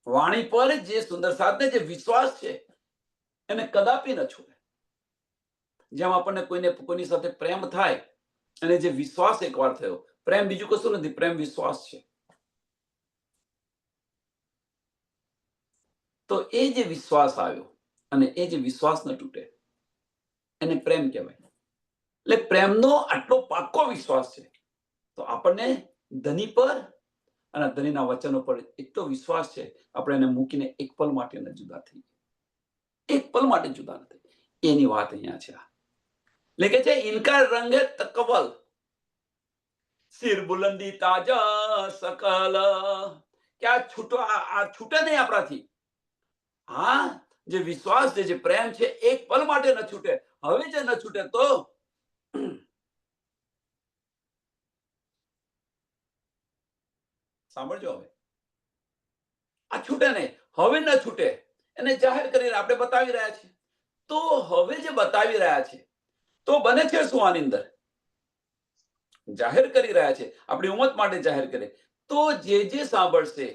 વાણી પર, જે સુંદર સાથે જે વિશ્વાસ છે એને કદાપી ન છોડે. જેમ આપણને કોઈની સાથે પ્રેમ થાય અને જે વિશ્વાસ એકવાર થયો, પ્રેમ બીજું કશું નથી, પ્રેમ વિશ્વાસ છે. તો એ જે વિશ્વાસ આવ્યો અને એ જે વિશ્વાસ ન તૂટે એને પ્રેમ કહેવાય. એટલે પ્રેમનો આટલો પાકો વિશ્વાસ છે. તો આપણને ધની પર અને ધનીના વચનો પર એટલો વિશ્વાસ છે, આપણે એને મૂકીને એક પલ માટે ન જુદા થઈ, એક પલ માટે જુદા નથી. એની વાત અહીંયા છે. એટલે કે છે ઇનકા રંગ તકવલ, સિર બુલંદી તાજા સકલ, કે આ છૂટે નહીં આપણાથી. હા, જે વિશ્વાસ છે, જે પ્રેમ છે, એક પલ માટે ન છૂટે. હવે જે ન છૂટે તો સાંભળજો, હવે આ છૂટે નહીં, હવે ન છૂટે, એને જાહેર કરીને આપણે બતાવી રહ્યા છીએ. તો હવે જે બતાવી રહ્યા છે તો બને છે શું આની અંદર? જાહેર કરી રહ્યા છે, આપણી ઉમ્મત માટે જાહેર કરે. તો જે સાંભળશે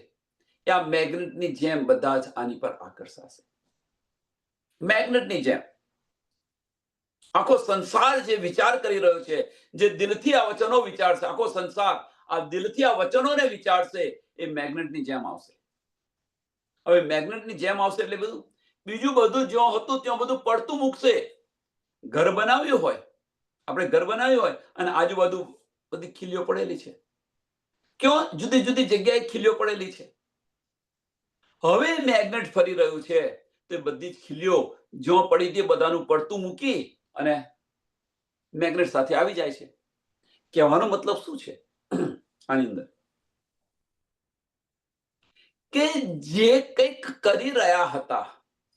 એ આ મેગ્નેટની જેમ બધા જ આની પર આકર્ષાશે. મેગ્નેટની જેમ આખો સંસાર જે વિચાર કરી રહ્યો છે, જે દિલથી આ વચનો વિચારશે, આખો સંસાર આ દિલથી આ વચનોને વિચારશે, એ મેગ્નેટની જેમ આવશે. હવે મેગ્નેટની જેમ આવશે એટલે બીજું બધું જ્યાં હતું ત્યાં બધું પડતું મૂકશે. ઘર બનાવ્યું હોય, આપણે ઘર બનાવ્યું હોય અને આજુબાજુ બધી ખીલીઓ પડેલી છે, ક્યાં જુદી જુદી જગ્યાએ ખીલીઓ પડેલી છે. હવે મેગ્નેટ ફરી રહ્યું છે, તે બધી જ ખીલીઓ જ્યાં પડી તે બધાનું પડતું મૂકી અને મેગ્નેટ સાથે આવી જાય છે. કહેવાનો મતલબ શું છે આની અંદર? કે જે કંઈક કરી રહ્યા હતા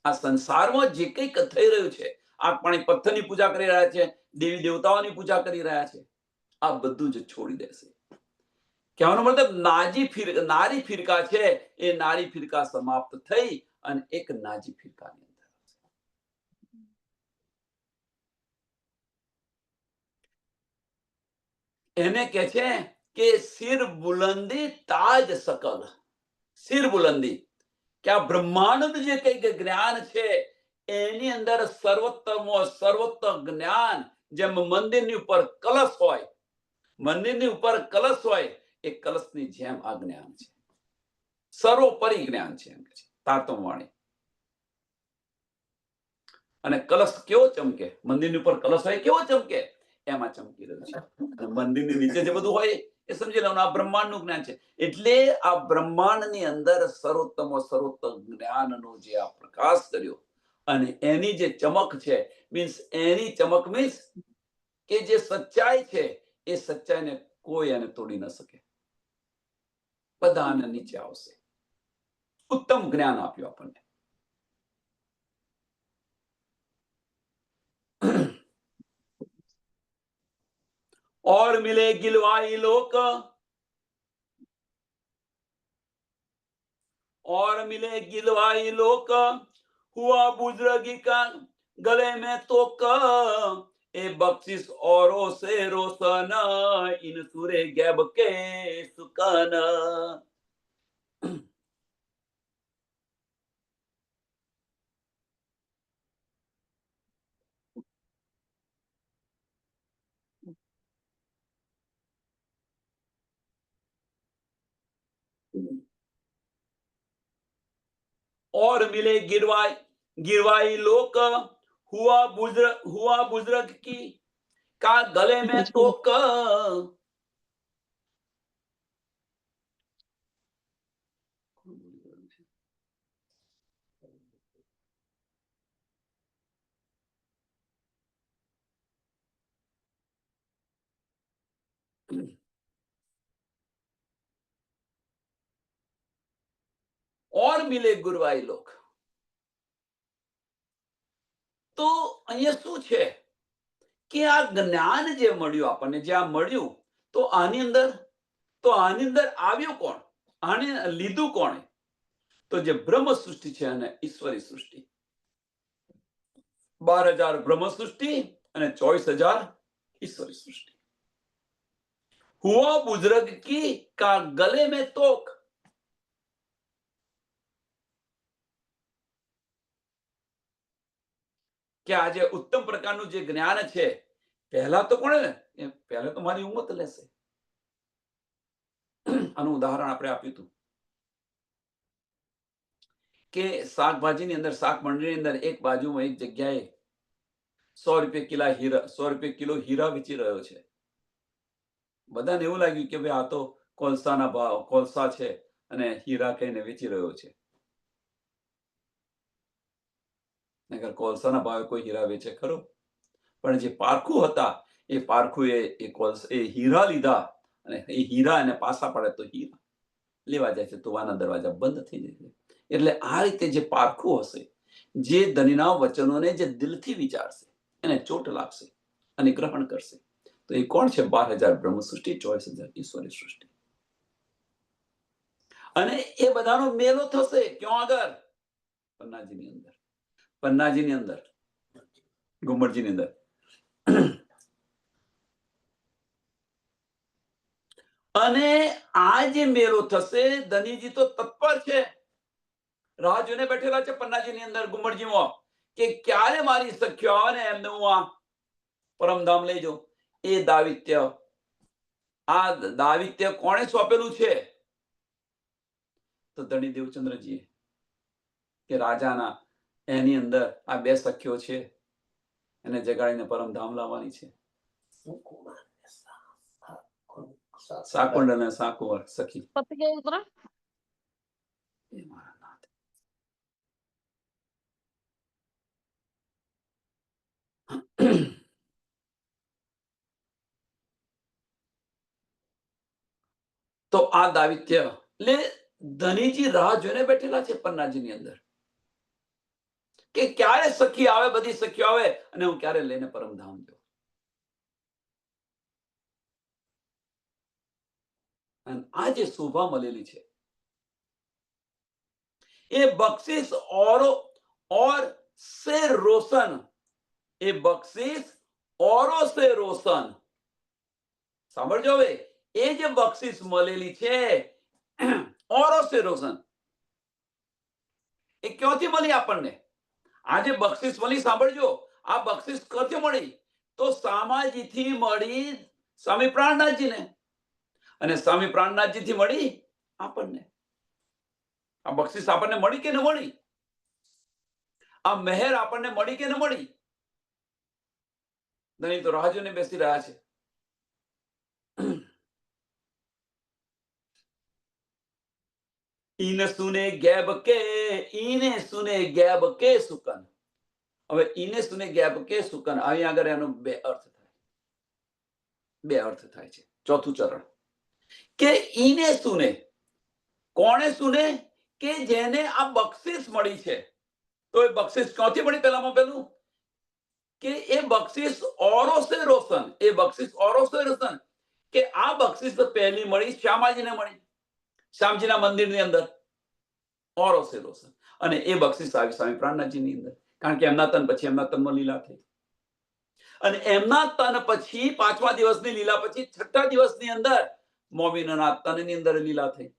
આ સંસારમાં, જે કંઈક થઈ રહ્યું છે, આગ પાણી પથ્થરની પૂજા કરી રહ્યા છે, દેવી દેવતાઓની પૂજા કરી રહ્યા છે, આ બધું જ છોડી દેશે. કહેવાનો મતલબ નારી ફિરકા છે, એ નારી ફિરકા સમાપ્ત થઈ અને એક નાજી ફિરકાની અંદર એને કે છે કે સિર બુલંદી તાજ સકલ. સિર બુલંદી, કે આ બ્રહ્માંડનું જે કંઈક જ્ઞાન છે એની અંદર સર્વોત્તમ જ્ઞાન, જેમ મંદિરની ઉપર કલશ હોય, મંદિરની ઉપર કલશ હોય, એ કલશની જેમ આ જ્ઞાન છે, સર્વોપરી જ્ઞાન છે એમ કે છે તારતમ વાણી. અને કલશ કેવો ચમકે? મંદિરની ઉપર કલશ હોય કેવો ચમકે? એમાં ચમકી રહ્યું છે. મંદિરની નીચે જે બધું હોય એ સમજી લેવાનું, આ બ્રહ્માંડનું જ્ઞાન છે. એટલે આ બ્રહ્માંડની અંદર સર્વોત્તમ જ્ઞાનનો જે આ પ્રકાશ કર્યો અને એની જે ચમક છે, એની ચમક મીન્સ કે જે સચ્ચાઈ છે, એ સચ્ચાઈને કોઈ એને તોડી ન શકે. બધા આને નીચે આવશે. ઉત્તમ જ્ઞાન આપ્યું આપણને. और मिले गिलवाई लोक, और मिले गिलवाई लोक, हुआ बुजुर्गी का गले में तो ए बख्शिश औरों से रोशन, इन सुरे गैब के सुकन. और मिले गिरवाई लोक, हुआ बुजुर्ग की का गले में तो और मिले गुरवाई लोक. તો અહીંયા શું છે કે આ જ્ઞાન જે મળ્યું આપણને, જે આ મળ્યું, તો આની અંદર તો આની અંદર આવ્યું કોણ? આને લીધું કોણે? તો જે બ્રહ્મ સૃષ્ટિ છે અને ઈશ્વરી સૃષ્ટિ. 12,000 બ્રહ્મ સૃષ્ટિ અને 24,000 ईश्वरी सृष्टि. हुआ बुजुर्ग की का गले में तोक. કે આજે ઉત્તમ પ્રકારનું જે જ્ઞાન છે, પહેલા તો કોણે? પહેલા તો મારી ઉમ્મત લેશે. આનું ઉદાહરણ આપણે આપ્યું હતું કે શાકભાજીની અંદર, શાક મંડળીની અંદર એક બાજુમાં એક જગ્યાએ 100 રૂપિયા કિલો હીરા, 100 રૂપિયા કિલો હીરા વેચી રહ્યો છે. બધાને એવું લાગ્યું કે ભાઈ આ તો કોલસાના ભાવ, કોલસા છે અને હીરા કહીને વેચી રહ્યો છે. નકર કોલસાના ભાવે કોઈ હીરા વેચે ખરો? પણ જે પારખું હતા એ પારખુએ એ હીરા લીધા અને એ હીરા એને પાછા પડે તો હીરા લેવા જાય છે તો આના દરવાજા બંધ થઈ જાય છે. એટલે આ રીતે જે પારખું હશે, જે ધનીના વચનોને જે દિલથી વિચારશે, એને ચોટ લાગશે અને ગ્રહણ કરશે. તો એ કોણ છે? 12,000 બ્રહ્મ સૃષ્ટિ, 24,000 ઈશ્વરી સૃષ્ટિ. અને એ બધાનો મેલો થશે ક્યાં આગળ? પન્નાજીની અંદર. પન્નાજીની અંદર, ગુમરજીની અંદર. અને આ જે મેળો થશે, ધનીજી તો તત્પર છે, રાહ જોઈને બેઠેલા છે પન્નાજીની અંદર, ગુમરજીમાં, કે ક્યારે મારી સખ્યો આવે ને એમને હું આ પરમધામ લઈ જાઉં. એ દાવિત્ય, આ દાવિત્ય કોણે સોંપેલું છે? તો ધણી દેવચંદ્રજીએ, કે રાજાના એની અંદર આ બે સખ્યો છે, એને જગાડીને પરમધામ લાવવાની છે. સાકુંડ અને સાકુંવર સખી. તો આ દાવિત્ય એટલે ધનીજી રાહ જોઈને બેઠેલા છે પન્નાજીની અંદર, કે ક્યારે સખી આવે, બધી સખીઓ આવે અને હું ક્યારે લઈને પરમધામ જાઉં. અને આ જે શોભા મળેલી છે એ બક્ષિસ और से रोशन, એ બક્ષિસ औरों से रोशन. સાંભળજો હવે, એ જે બક્ષિસ મળેલી છે औरों से रोशन, એ ક્યાંથી મળી આપણને? આ જે બક્ષિસ મળી, સાંભળજો, આ બક્ષિસ ક્યાંથી મળી? તો સામાજીથી મળી સ્વામી પ્રાણનાથજીને, અને સ્વામી પ્રાણનાથજીથી મળી આપણને. આ બક્ષિસ આપણને મળી કે ન મળી? આ મહેર આપણને મળી કે ન મળી? નહીં તો રાહ જોઈને બેસી રહ્યા છે. ઈને સુને ગેબ કે, ઈને સુને ગેબ કે સુકન. હવે ઈને સુને ગેબ કે સુકન, અહીં આગળ એનો બે અર્થ થાય, બે અર્થ થાય છે. ચોથું ચરણ, કે ઈને સુને, કોણે સુને? કે જેને આ બક્ષિસ મળી છે. તો એ બક્ષિસ ક્યાંથી મળી? પહેલામાં પહેલું કે એ બક્ષિસ औरों से रोशन, એ બક્ષિસ औरों से रोशन, કે આ બક્ષિસ તો પહેલી મળી શ્યામાજીને મળી, શ્યામજીના મંદિરની અંદર, औरों से रोशन. અને એ બક્ષિસ આવી સ્વામી પ્રાણનાથજીની અંદર, કારણ કે એમના તન પછી એમના તનમાં લીલા થઈ, અને એમના તન પછી 5મા દિવસની લીલા પછી 6ઠા દિવસની અંદર મોમીનોના તનની અંદર લીલા થઈ.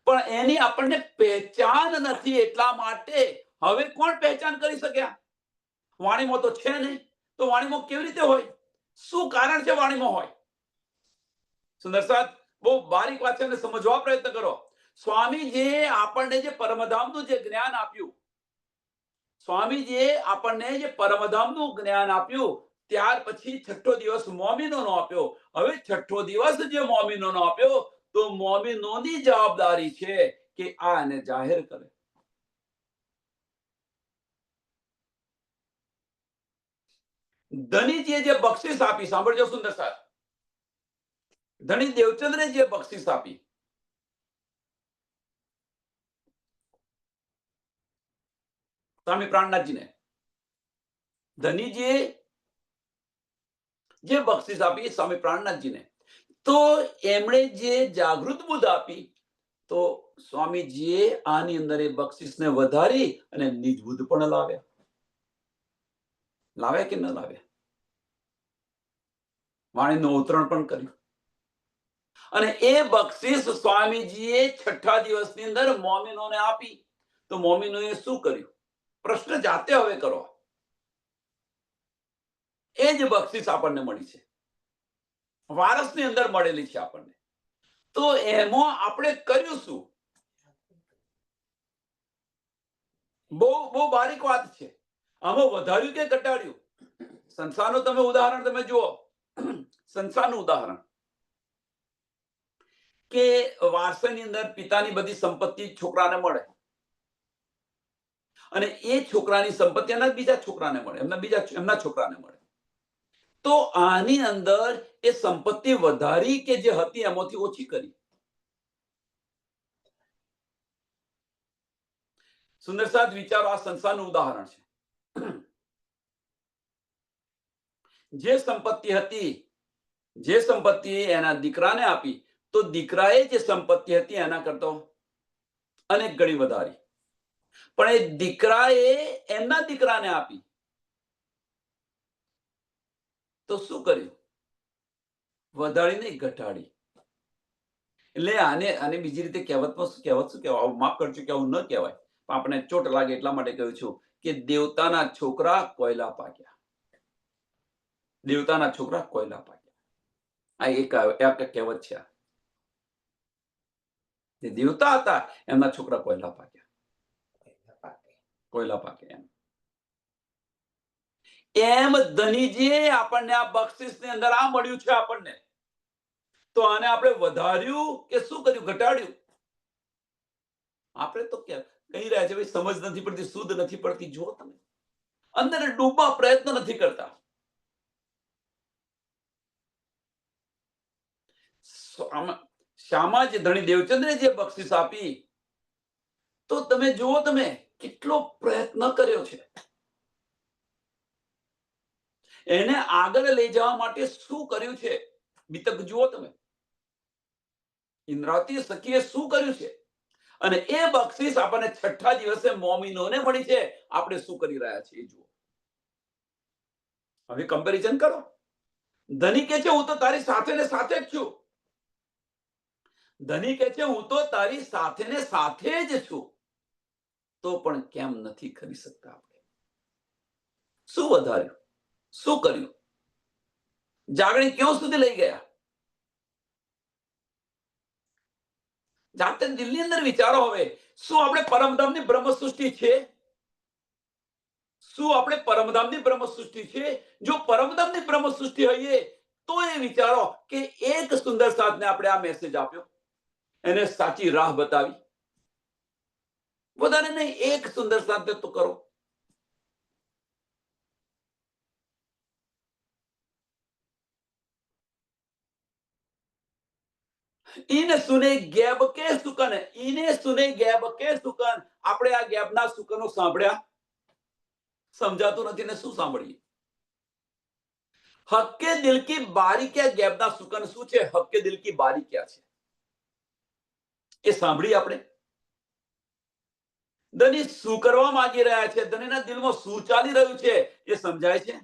પણ એની આપણને પહેચાન નથી, એટલા માટે હવે કોણ પહેચાન કરી શક્યા? વાણીમાં તો છે નહીં, તો વાણીમાં કેવી રીતે હોય? શું કારણ છે વાણીમાં હોય? સુંદર સાહેબ, બહુ બારીક વાત છે અને સમજવા પ્રયત્ન કરો. સ્વામીજીએ આપણને જે પરમધામનું જે જ્ઞાન આપ્યું, સ્વામીજીએ આપણને જે પરમધામનું જ્ઞાન આપ્યું, ત્યાર પછી 6ઠો દિવસ મોમીનોનો આપ્યો. હવે 6ઠો દિવસ જે મોમીનોનો આપ્યો, તો મોમીનોની જવાબદારી છે કે આને જાહેર કરે. ધનીજીએ જે બક્ષિસ આપી, સાંભળજો સુંદર સાહેબ, ધણી દેવચંદ્રે જે બક્ષિસ આપી, સ્વામી પ્રાણનાથજીને, ધનીજીએ જે બક્ષિસ આપી સ્વામી પ્રાણનાથજીને, તો એમણે જે જાગૃત બુદ્ધ આપી, તો સ્વામીજીએ આની અંદર એ બક્ષિસને વધારી અને નિજ બુદ્ધ પણ લાવ્યા. લાવ્યા કે ન લાવ્યા? વાણીનું અવતરણ પણ કર્યું. અને એ બક્ષિસ સ્વામીજીએ છઠ્ઠા દિવસની અંદર મોમીનોને આપી. તો મોમીનોએ શું કર્યું? પ્રશ્ન જાતે હવે કરો. એ જ બક્ષિસ આપણને મળી છે, વારસની અંદર મળેલી છે આપણને. તો એમાં આપણે કર્યું શું? બહુ બહુ બારીક વાત છે. આમાં વધાર્યું કે ઘટાડ્યું? સંસારનું તમે ઉદાહરણ તમે જુઓ. સંસારનું ઉદાહરણ કે વારસાની અંદર પિતાની બધી સંપત્તિ છોકરાને મળે, અને એ છોકરાની સંપત્તિ એના બીજા છોકરાને મળે, એમના છોકરાને મળે. તો આની અંદર એ સંપત્તિ વધારી કે જે હતી એમાંથી ઓછી કરી? સુંદર સાથ વિચારો, આ સંસારનું ઉદાહરણ છે. જે સંપત્તિ એના દીકરાને આપી, તો દીકરાએ જે સંપત્તિ હતી એના કરતા અનેક ગણી વધારી. પણ એ દીકરાએ એમના દીકરાને આપી, તો શું કર્યું? વધારી નહીં, ઘટાડી. એટલે આને બીજી રીતે કહેવત શું કહેવાય? માફ કરજો કે આવું ન કહેવાય, પણ આપણે ચોટ લાગે એટલા માટે કહ્યું છું કે દેવતાના છોકરા કોયલા પાક્યા. દેવતાના છોકરા કોયલા પાક્યા. આ એક કહેવત છે. જે દેવતા હતા એમના છોકરા કોયલા પાક્યા. કોયલા પાક્યા. એમ ધનીજીએ આપણને આ બક્ષિસની અંદર આ મળ્યું છે આપણને. તો આને આપણે વધાર્યું કે શું કર્યું? ઘટાડ્યું? આપણે તો કહી રહ્યા છે ભાઈ, સમજ નથી પડતી, શુદ્ધ નથી પડતી. જુઓ તમે, અંદર ડૂબવા પ્રયત્ન નથી કરતા. શામાં જે ધણી દેવચંદ્રે જે બક્ષિસ આપી, તો તમે જુઓ તમે કેટલો પ્રયત્ન કર્યો છે. એને આગળ લઈ જવા માટે શું કર્યું છે? બીતક જુઓ તમે. ઇન્દ્રાવતી સખીએ શું કર્યું છે? અને એ બક્ષિસ આપણને છઠ્ઠા દિવસે મોમીનોને મળી છે. આપણે શું કરી રહ્યા છીએ જુઓ. હવે કમ્પેરિઝન કરો. ધની કે છે હું તો તારી સાથે ને સાથે જ છું. ધની કે છે હું તો તારી સાથે ને સાથે જ છું. તો પણ કેમ નથી કરી શકતા આપણે? શું વધાર્યું? શું કર્યું? જાગણી ક્યાં સુધી લઈ ગયા? જાતે દિલની અંદર વિચારો. હવે શું આપણે પરમધામની બ્રહ્મ સૃષ્ટિ છે? શું આપણે પરમધામની બ્રહ્મ સૃષ્ટિ છે? જો પરમધામની બ્રહ્મ સૃષ્ટિ હોઈએ તો એ વિચારો કે એક સુંદર સાધને આપણે આ મેસેજ આપ્યો, એને સાચી રાહ બતાવી. વધારે નહીં, એક સુંદર સાધને તો કરો. ઈને સુને ગેબ કે સુકન, ઈને સુને ગેબ કે સુકન. આપણે આ ગેબના સુકનો સાંભળ્યા? સમજાતું નથી ને શું સાંભળીએ? હક્કે દિલ કી બારીક્યા, ગેબના સુકન શું છે? હક્કે દિલ કી બારીક્યા છે, એ સાંભળી આપણે? ધની શું કરવા માંગી રહ્યા છે? ધનીના દિલમાં શું ચાલી રહ્યું છે એ સમજાય છે?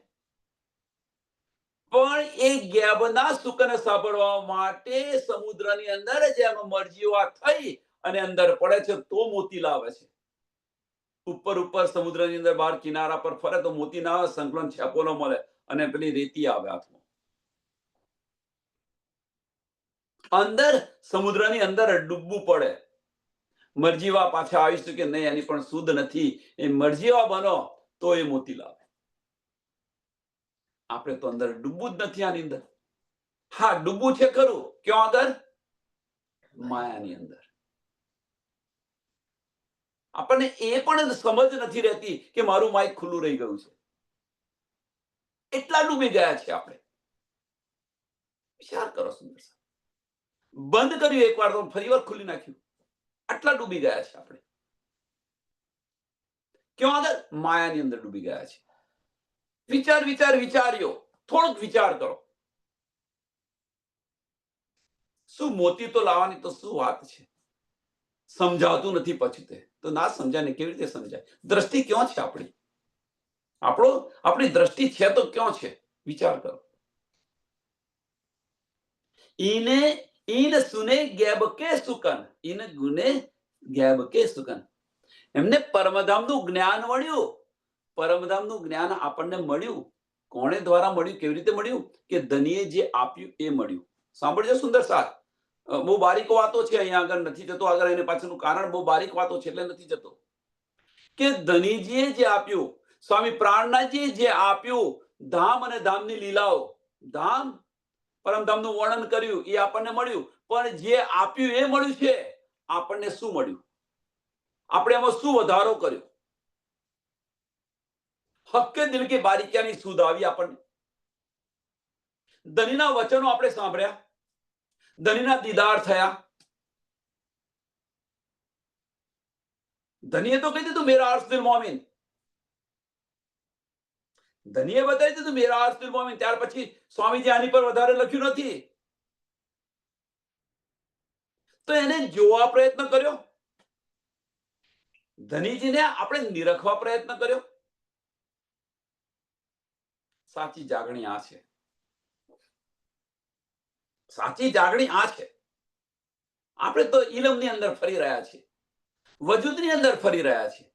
પણ એ ગેબના સુકને સાંભળવા માટે સમુદ્રની અંદર જેમ મરજીઓ થઈ અને અંદર પડે છે તો મોતી લાવે છે. ઉપર સમુદ્રની અંદર બહાર કિનારા પર ફરે તો મોતી ના આવે, સંકલન છેપો ન મળે, અને પેલી રેતી આવે હાથમાં. અંદર સમુદ્રની અંદર ડૂબવું પડે. મરજીવા પાછા આવીશું કે નહીં એની પણ શુદ્ધ નથી. એ મરજીવા બનો તો એ મોતી લાવે. આપણે તો અંદર ડૂબવું જ નથી આની અંદર. હા, ડૂબવું છે ખરું. ક્યાં આગળ? માયાની અંદર. આપણને એ પણ સમજ નથી રહેતી કે મારું માઇક ખુલ્લું રહી ગયું છે. એટલા ડૂબી ગયા છે આપણે. વિચાર કરો સુંદર. બંધ કર્યું એકવાર તો ફરી વાર ખુલી નાખ્યું. આટલા ડૂબી ગયા છે આપણે. ક્યાં આગળ? માયાની અંદર ડૂબી ગયા છે. વિચાર્યો. થોડોક વિચાર કરો. શું મોતી તો લાવવાની તો શું વાત છે, સમજાતું નથી પછી તે તો ના સમજાય ને કેવી રીતે સમજાય? દ્રષ્ટિ ક્યાં છે આપણી? આપણી દ્રષ્ટિ છે તો ક્યાં છે? વિચાર કરો. ઈને ઈન સુને ગેબ કે સુકન, ઈન ગુને ગેબ કે સુકન. એમને પરમધામનું જ્ઞાન મળ્યું. પરમધામનું જ્ઞાન આપણને મળ્યું. કોણે દ્વારા મળ્યું? કેવી રીતે મળ્યું? કે ધનીએ જે આપ્યું એ મળ્યું. સાંભળજો સુંદર સાથ. બહુ બારીક વાતો છે, અહીંયા આગળ નથી જતો આગળ. એને પાછળનું કારણ બહુ બારીક વાતો છે એટલે નથી જતો. કે ધનીજીએ જે આપ્યું, સ્વામી પ્રાણનાથજીએ જે આપ્યું, ધામ અને ધામની લીલાઓ, ધામ પરમધામનું વર્ણન કર્યું, એ આપણને મળ્યું. પણ જે આપ્યું એ મળ્યું છે, આપણને શું મળ્યું? આપણે એમાં શું વધારો કર્યો? હક્કે દિલ કે બારીકિયાની સુધ આવી આપણને. ધનીના વચનો આપણે સાંભળ્યા, ધનીના દીદાર થયા. ધનીએ તો કહી દીધું મેરા અર્શ દિલ મોમિન, ધનીએ બતાવી દીધું મેરા અર્શ દિલ મોમિન. ત્યાર પછી સ્વામીજી આની પર વધારે લખ્યું નથી. તો એને જોવા પ્રયત્ન કર્યો, ધનીજીને આપણે નિરખવા પ્રયત્ન કર્યો. સાચી જાગણી આ છે. સાચી જાગણી આ છે. આપણે તો ઇલમની અંદર ફરી રહ્યા છીએ, વજૂદની અંદર ફરી રહ્યા છીએ.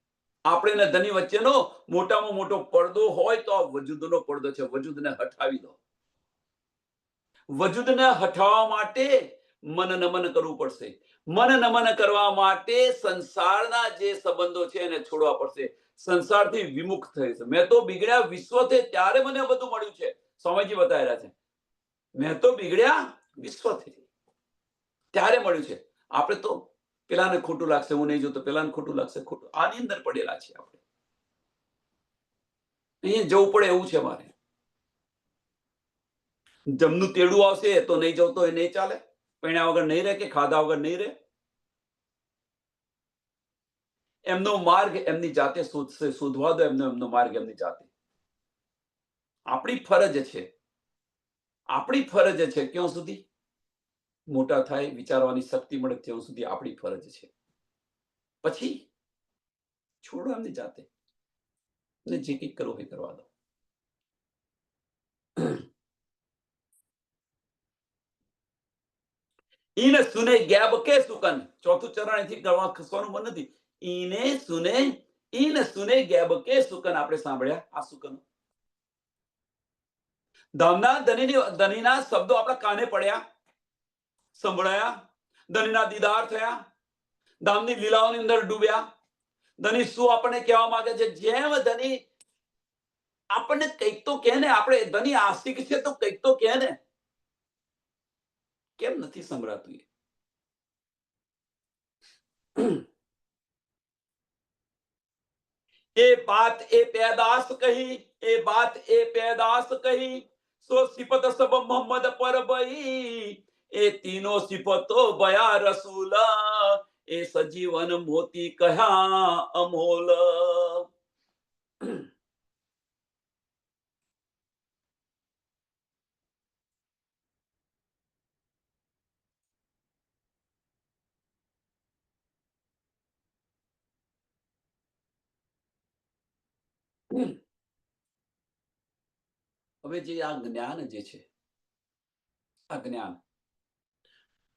આપણે ને ધની વચ્ચેનો મોટામાં મોટો પડદો હોય તો આ વજૂદનો પડદો છે. વજૂદને હટાવી દો. વજૂદને હટાવવા માટે મન નમન કરવું પડશે. મન નમન કરવા માટે સંસારના જે સંબંધો છે એને છોડવા પડશે. સંસારથી વિમુખ થઈશ. મેં તો બિગડ્યા વિશ્વથી, ત્યારે મને બધું મળ્યું છે. સ્વામીજી બતાવી રહ્યા છે, મેં તો બિગડ્યા વિશ્વથી, ત્યારે મળ્યું છે. આપણે તો પેલાને ખોટું લાગશે, હું નહીં જોતો, પેલાને ખોટું લાગશે, ખોટું, આની અંદર પડેલા છે આપણે. અહીંયા જવું પડે એવું છે મારે. જમનું તેડું આવશે તો નહીં જવું તો એ નહીં ચાલે. પૈણ્યા વગર નહીં રહે કે ખાધા વગર નહીં રહે. એમનો માર્ગ એમની જાતે શોધશે. શોધવા દો એમનો માર્ગ એમની જાતે. આપણી ફરજ છે, આપણી ફરજ છે ક્યાં સુધી? મોટા થાય, વિચારવાની શક્તિ મળે ત્યાં સુધી આપણી ફરજ છે. પછી છોડો એમની જાતે, ને જે કંઈક કરવું એ કરવા દો. ઈને સુને ગેબ કે સુકન. ચોથું ચરણ અહીંથી કરવા ખસવાનું મન નથી. ઈને સુને ગેબ કે સુકન આપણે સાંભળ્યા. આ સુકન ધામના ધનીના શબ્દો આપણા કાને પડ્યા, સંભળાયા. ધનીના દીદાર થયા, ધામની લીલાઓની અંદર ડૂબ્યા. ધની શું આપણને કહેવા માંગે છે? જેમ ધની આપણને કંઈક તો કહે ને, આપણે ધની આશિક છે તો કંઈક તો કહે ને. કેમ નથી સંભળાતું? એ बात ए पैदास कही, ए बात ए पैदास कही, सो सिफत सब मोहम्मद पर बही, ए तीनों सिफतो बया रसूला, ए सजीवन मोती कहा अमोल. હવે જે આ જ્ઞાન જે છે, આ જ્ઞાન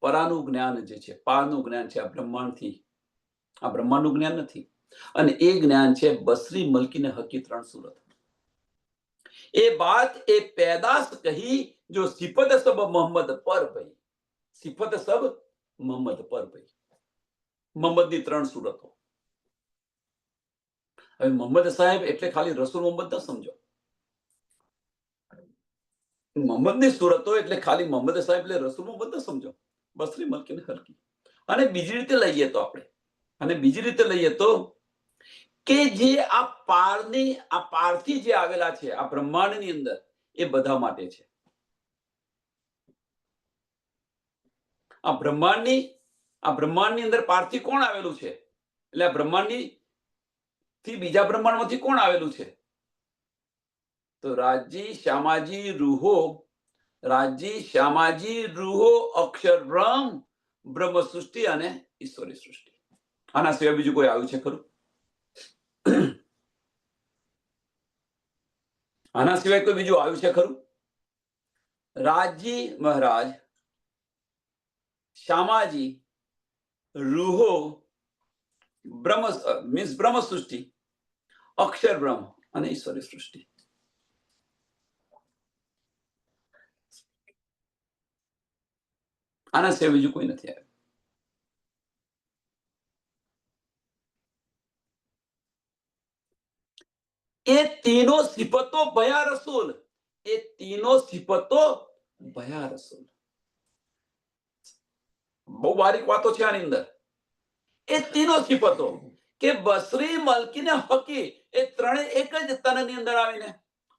પરાનું જ્ઞાન જે છે, પારનું જ્ઞાન છે, આ બ્રહ્માંડથી, આ બ્રહ્માંડનું જ્ઞાન નથી. અને એ જ્ઞાન છે બસરી મલકી ને હકી 3 સુરત. એ બાત એ પેદાશ કહી, જો સિફત સબ મોહમ્મદ પર ભઈ. સિફત સબ મોહમ્મદ પર ભઈ. મોહમ્મદની 3 સુરતો. હવે મોહમ્મદ સાહેબ એટલે ખાલી રસૂલ મોહમ્મદ ન સમજો. મોહમ્મદની સુરતો એટલે ખાલી મોહમ્મદ સાહેબ એટલે રસૂલ મોહમ્મદ ન સમજો. બસરી મલકી ને હલકી. અને બીજી રીતે લઈએ તો આપણે, અને બીજી રીતે લઈએ તો કે જે આ પારથી જે આવેલા છે આ બ્રહ્માંડની અંદર, એ બધા માટે છે. આ બ્રહ્માંડની અંદર પારથી કોણ આવેલું છે? એટલે આ બ્રહ્માંડની થી બીજા બ્રહ્માંડમાંથી કોણ આવેલું છે? તો રાજજી, શ્યામાજી, રૂહો રાજજી, શ્યામાજી, રૂહો, અક્ષર બ્રહ્મ, બ્રહ્મ સૃષ્ટિ અને ઈશ્વરી સૃષ્ટિ. આના સિવાય બીજું કોઈ આવ્યું છે ખરું? આના સિવાય કોઈ બીજું આવ્યું છે ખરું? રાજજી મહારાજ, શ્યામાજી, રૂહો, બ્રહ્મ મીન્સ બ્રહ્મ સૃષ્ટિ, અક્ષર બ્રહ્મ અને ઈશ્વરી સૃષ્ટિ. આના સિવાય બીજું કોઈ નથી આવ્યું. એ તીનો સિફતો ભયા રસૂલ, એ તીનો સિફતો ભયા રસૂલ. બહુ બારીક વાતો છે આની અંદર. એ તીનો સિફતો કે બસરી, મલકી ને હકી, એ ત્રણે એક જ તનની અંદર આવીને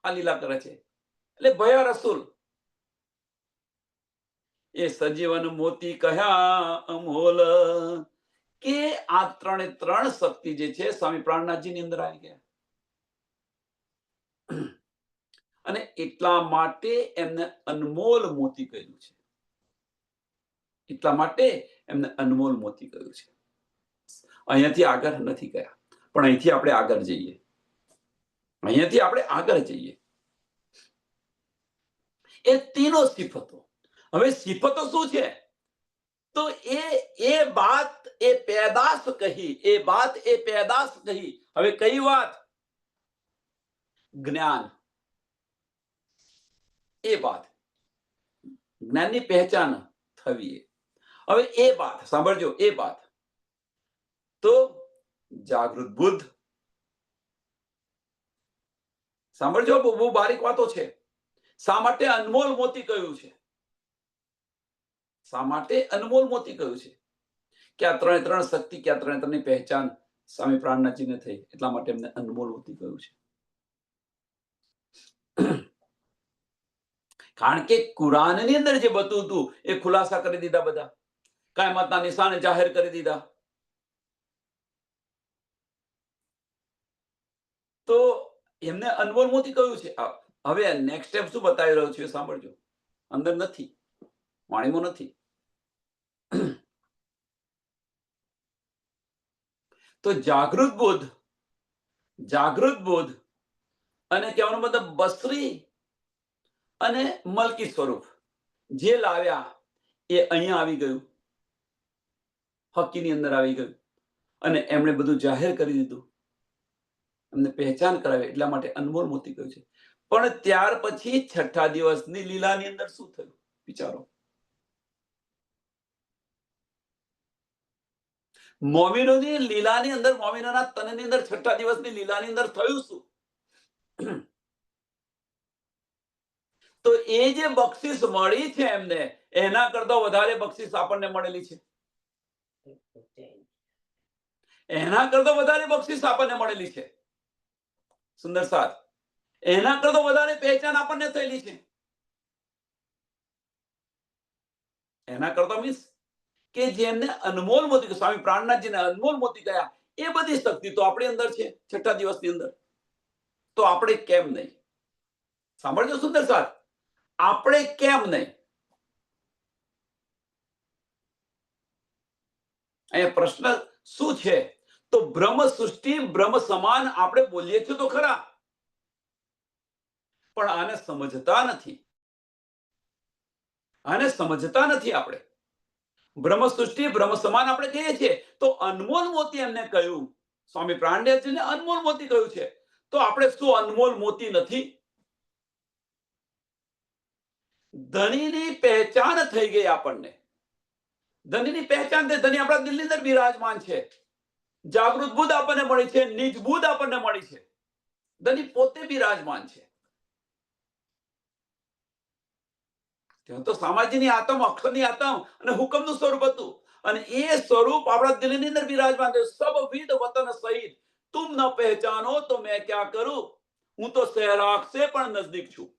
આ લીલા કરે છે. એટલે ભયા રસૂલ એ સજીવન મોતી કહ્યા અમોલ, કે આ ત્રણે ત્રણ શક્તિ જે છે સ્વામી પ્રાણનાથજી ની અંદર આવી ગયા. અને એટલા માટે એમને અનમોલ મોતી કહ્યું છે. એટલા માટે એમને અનમોલ મોતી કહ્યું છે. અહીંયાથી આગળ નથી ગયા, પણ અહીંથી આપણે આગળ જઈએ. અહીંયાથી આપણે આગળ જઈએ. એ તીનો સિફતો. હવે સિફતો શું છે? તો એ બાત એ પેદાશ કહી, એ બાત એ પેદાશ કહી. હવે કઈ વાત? જ્ઞાન. એ બાત જ્ઞાનની પહેચાન થવી. હવે એ બાત સાંભળજો, એ બાત તો જાગૃત બુદ્ધ. સાંભળજો, બહુ બારીક વાતો છે. શા માટે અનમોલ મોતી કહ્યું છે? શા માટે અનમોલ મોતી કહ્યું છે? કે આ ત્રણે ત્રણ શક્તિ, કે આ ત્રણે ત્રણની પહેચાન સ્વામી પ્રાણનાથજીને થઈ, એટલા માટે એમને અનમોલ મોતી કહ્યું છે. કારણ કે કુરાનની અંદર જે બધું હતું એ ખુલાસા કરી દીધા, બધા કાયમતના નિશાને જાહેર કરી દીધા. તો એમને અનમોલ મોતી કહ્યું છે. હવે નેક્સ્ટ સ્ટેપ શું બતાવી રહ્યો છું સાંભળજો. અંદર નથી, વાણીમાં નથી. તો જાગૃત બુદ્ધ અને કહેવાનો મતલબ બસરી અને મલકી સ્વરૂપ જે લાવ્યા એ અહીંયા આવી ગયું, હકીની અંદર આવી ગયું, અને એમણે બધું જાહેર કરી દીધું, એમને પહેચાન કરાવી. એટલા માટે અનમોલ મોતી કહ્યું છે. પણ ત્યાર પછી છઠ્ઠા દિવસની લીલાની અંદર શું થયું વિચારો. મોમિનોની લીલાની અંદર, મોમિનોના તનની અંદર છઠ્ઠા દિવસની લીલાની અંદર થયું શું? તો એ જે બક્ષિસ મળી છે એમને, એના કરતા વધારે બક્ષિસ આપણને મળેલી છે. એના કરતા વધારે બક્ષિસ આપણને મળેલી છે. સુંદર સાથ, એના કરતા વધારે પહેચાન આપણને થયેલી છે. એના કરતા મીન્સ કે જેમને અનમોલ મોતી, સ્વામી પ્રાણનાથજીને અનમોલ મોતી કયા, એ બધી શક્તિ તો આપણી અંદર છે છઠ્ઠા દિવસની અંદર. તો આપણે કેમ નહીં? સાંભળજો સુંદર સાથ, આપણે કેમ નહીં? અહીંયા પ્રશ્ન શું છે? તો બ્રહ્મ સૃષ્ટિ, બ્રહ્મ સમાન આપણે બોલીએ છીએ તો ખરા, પણ આને સમજતા નથી. આને સમજતા નથી આપણે. બ્રહ્મ સૃષ્ટિ, બ્રહ્મ સમાન આપણે કહીએ છીએ, તો અનમોલ મોતી એમને કહ્યું, સ્વામી પ્રાણદેવજીને અનમોલ મોતી કહ્યું છે. તો આપણે શું અનમોલ મોતી નથી? ધણીની પહેચાન થઈ ગઈ આપણને. ધણીની પહેચાન થઈ. ધણી આપણા દિલની અંદર બિરાજમાન છે. જાગૃત બુદ્ધ આપણને મળી છે, નિજ બુદ્ધ આપણને મળી છે. ધણી પોતે બિરાજમાન છે. ત્યાં તો સામાજ્યની આત્મ, અક્ષરની આત્મ અને હુકમનું સ્વરૂપ હતું, અને એ સ્વરૂપ આપણા દિલની અંદર બિરાજમાન થયું. સબ વિદ વતન સહિત તુમ ન પહેચાનો તો મેં ક્યાં કરું, હું તો સહેરાગ સે પણ નજદીક છું.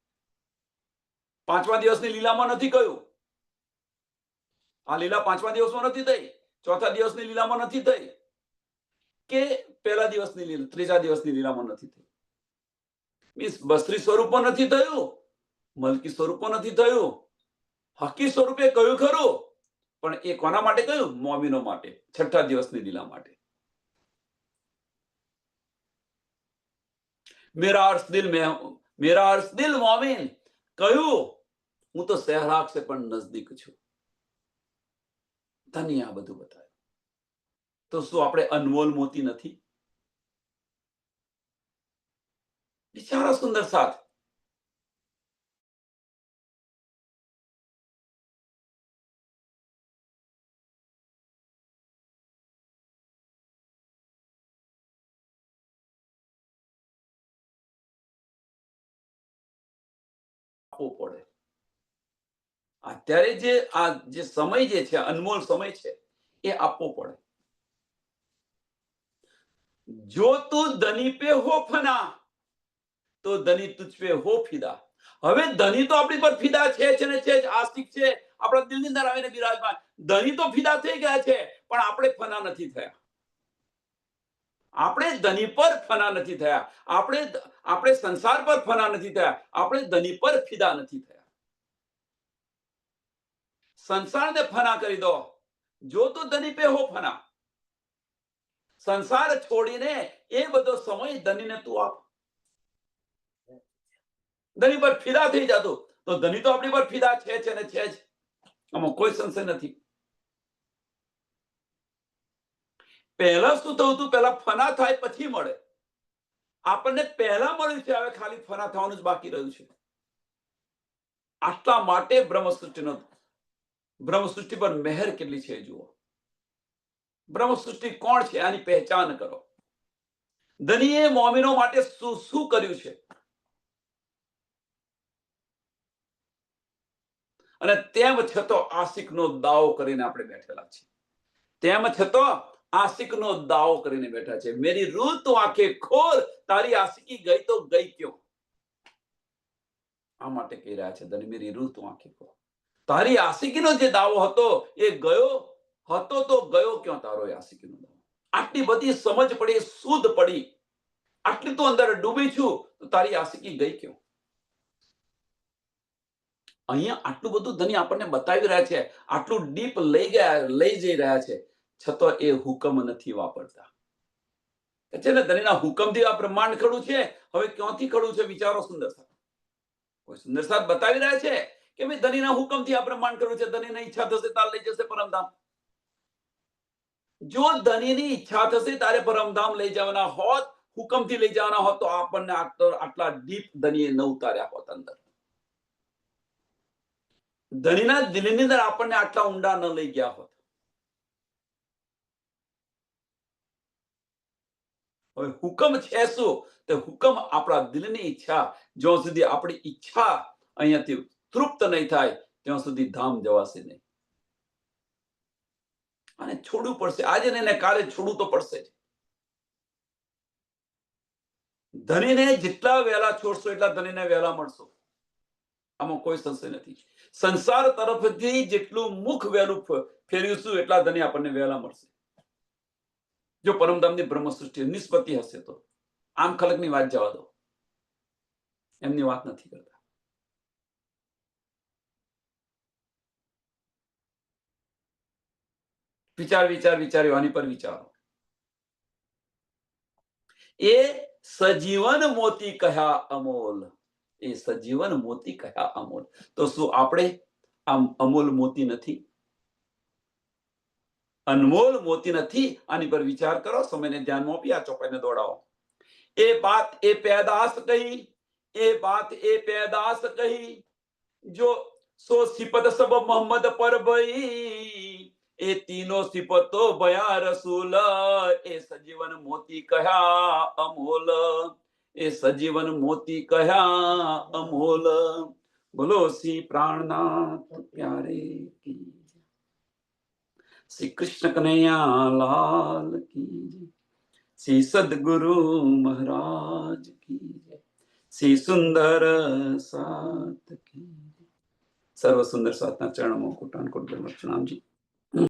પાંચમા દિવસની લીલામાં નથી કહ્યું. આ લીલા પાંચમા દિવસમાં નથી થઈ, ચોથા દિવસની લીલામાં નથી થઈ, કે પહેલા દિવસની લીલા, ત્રીજા દિવસની લીલામાં નથી થઈ. મીન્સ બસરી સ્વરૂપમાં નથી થયું, મલકી સ્વરૂપો નથી થયું, હકી સ્વરૂપે કહ્યું ખરું, પણ એ કોના માટે કહ્યું? મોમીનો માટે, છઠ્ઠા દિવસની લીલા માટે. મેરા અર્શ દિલ મોમીન કહ્યું, હું તો સહેરાગ સે પણ નજદીક છું. ધની આ બધું બતાવ્યું. તો શું આપણે અનમોલ મોતી નથી? બિચારા સુંદર સાથ. આપવો પડે. અત્યારે જે સમય જે છે, અનમોલ સમય છે, એ આપવો પડે. જો તું ધની પે હો ફના, તો ધની તુજ પે હો ફિદા. હવે ધની તો આપણી પર ફિદા છે ને છે જ, આશિક છે, આપણા દિલની અંદર આવીને બિરાજમાન. ધની તો ફિદા થઈ ગયા છે, પણ આપણે ફના નથી થયા. આપણે ધની પર ફના નથી થયા. આપણે સંસાર પર ફના નથી થયા. આપણે ધની પર ફિદા નથી થયા. સંસારને ફના કરી દો. જો તું ધની પે હો ફના, સંસાર છોડીને એ બધો સમય ધનીને તું આપ. ધની પર ફિદા થઈ જતો, તો ધની તો આપણી પર ફિદા છે ને છે જ. આમાં કોઈ સંશય નથી. પહેલા શું થયું હતું? પહેલા ફના થાય પછી મળે. આપણને પહેલા મળ્યું છે, હવે ખાલી ફના થવાનું જ બાકી રહ્યું છે. આટલા માટે બ્રહ્મ સૃષ્ટિ પર મહેર કેટલી છે જુઓ. બ્રહ્મ સૃષ્ટિ કોણ છે, આની પહેચાન કરો. ધનીએ મોમીનો માટે શું કર્યું છે, અને તેમ છતાં આશિકનો દાવો કરીને આપણે બેઠેલા છીએ. તેમ છતાં આશિકનો દાવો કરીને બેઠા છે. મેરી રૂહ તો આંખે ખોલ, તારી આશિકી ગઈ તો ગઈ ક્यों? આ માટે કહી રહ્યા છે ધની, મેરી રૂહ તો આંખે ખોલ. તારી આશિકીનો જે દાવો હતો એ ગયો હતો, તો ગયો ક્યાં તારો આશિકીનો દાવો? આટલી બધી સમજ પડી, શુદ્ધ પડી, આટલી તો અંદર ડૂબી છું, તો તારી આશિકી ગઈ ક્યાં? અહીંયા આટલું બધું ધની આપણને બતાવી રહ્યા છે, આટલું ડીપ લઈ જઈ રહ્યા છે, છતાં એ હુકમ નથી વાપરતા. છે ને, ધનીના હુકમથી આ બ્રહ્માંડ ખડું છે. હવે ક્યાંથી ખડું છે? વિચારો સુંદર સાહેબ. કોઈ સુંદર સાહેબ બતાવી રહ્યા છે કે ભાઈ ધનીના હુકમથી આ બ્રહ્માંડ ખડું છે. ધનીને ઈચ્છા થશે તાર લઈ જશે પરમધામ. જો ધનીની ઈચ્છા થશે તારે પરમધામ લઈ જવાના હોત, હુકમથી લઈ જવાના હોત, તો આપણને આટલા ડીપ ધનીએ ન ઉતાર્યા હોત અંદર. ધનીના દિલની અંદર આપણને આટલા ઊંડા ન લઈ ગયા હોત. હવે હુકમ છે શું? તો હુકમ આપણા દિલની ઈચ્છા. જ્યાં સુધી આપણી ઈચ્છા અહીંયાથી તૃપ્ત નહીં થાય, ત્યાં સુધી ધામ જવાશે નહીં. અને છોડવું પડશે, આજે ને કાલે છોડવું તો પડશે જ. ધનીને જેટલા વહેલા છોડશો એટલા ધનીને વહેલા મળશો. આમાં કોઈ સંશય નથી. સંસાર તરફથી જેટલું મુખ વહેલું ફેરવીશું એટલા ધની આપણને વહેલા મળશે. જો પરમધામની બ્રહ્મ સૃષ્ટિ નિષ્પત્તિ હશે તો. આમ ખલકની વાત જવા દો, એમની વાત નથી કરતા. વિચાર્યો આની પર વિચારો. એ સજીવન મોતી કહ્યા અમોલ. એ સજીવન મોતી કહ્યા અમોલ. તો શું આપણે આમ અમોલ મોતી નથી? અનમોલ મોતી નથી? આની પર વિચાર કરો. સમયને ધ્યાનમાં આપી આ ચોપાઈને દોડાવો. એ બાત એ પેદાશ કહી, એ બાત એ પેદાશ કહી, જો સો સિપત સબ મોહમ્મદ પર ભઈ, એ તીનો સિપતો ભયા રસૂલ. એ સજીવન મોતી કહ્યા અમોલ. એ સજીવન મોતી કહ્યા અમોલ. બોલો શ્રી પ્રાણનાથ પ્યારે કી, શ્રી કૃષ્ણ કનૈયા લાલ કી, શ્રી સદગુરુ મહારાજ કી, શ્રી સુંદર સાત કી. સર્વ સુંદર સાતના ચરણમાં કોટાન કોટ પ્રણામજી.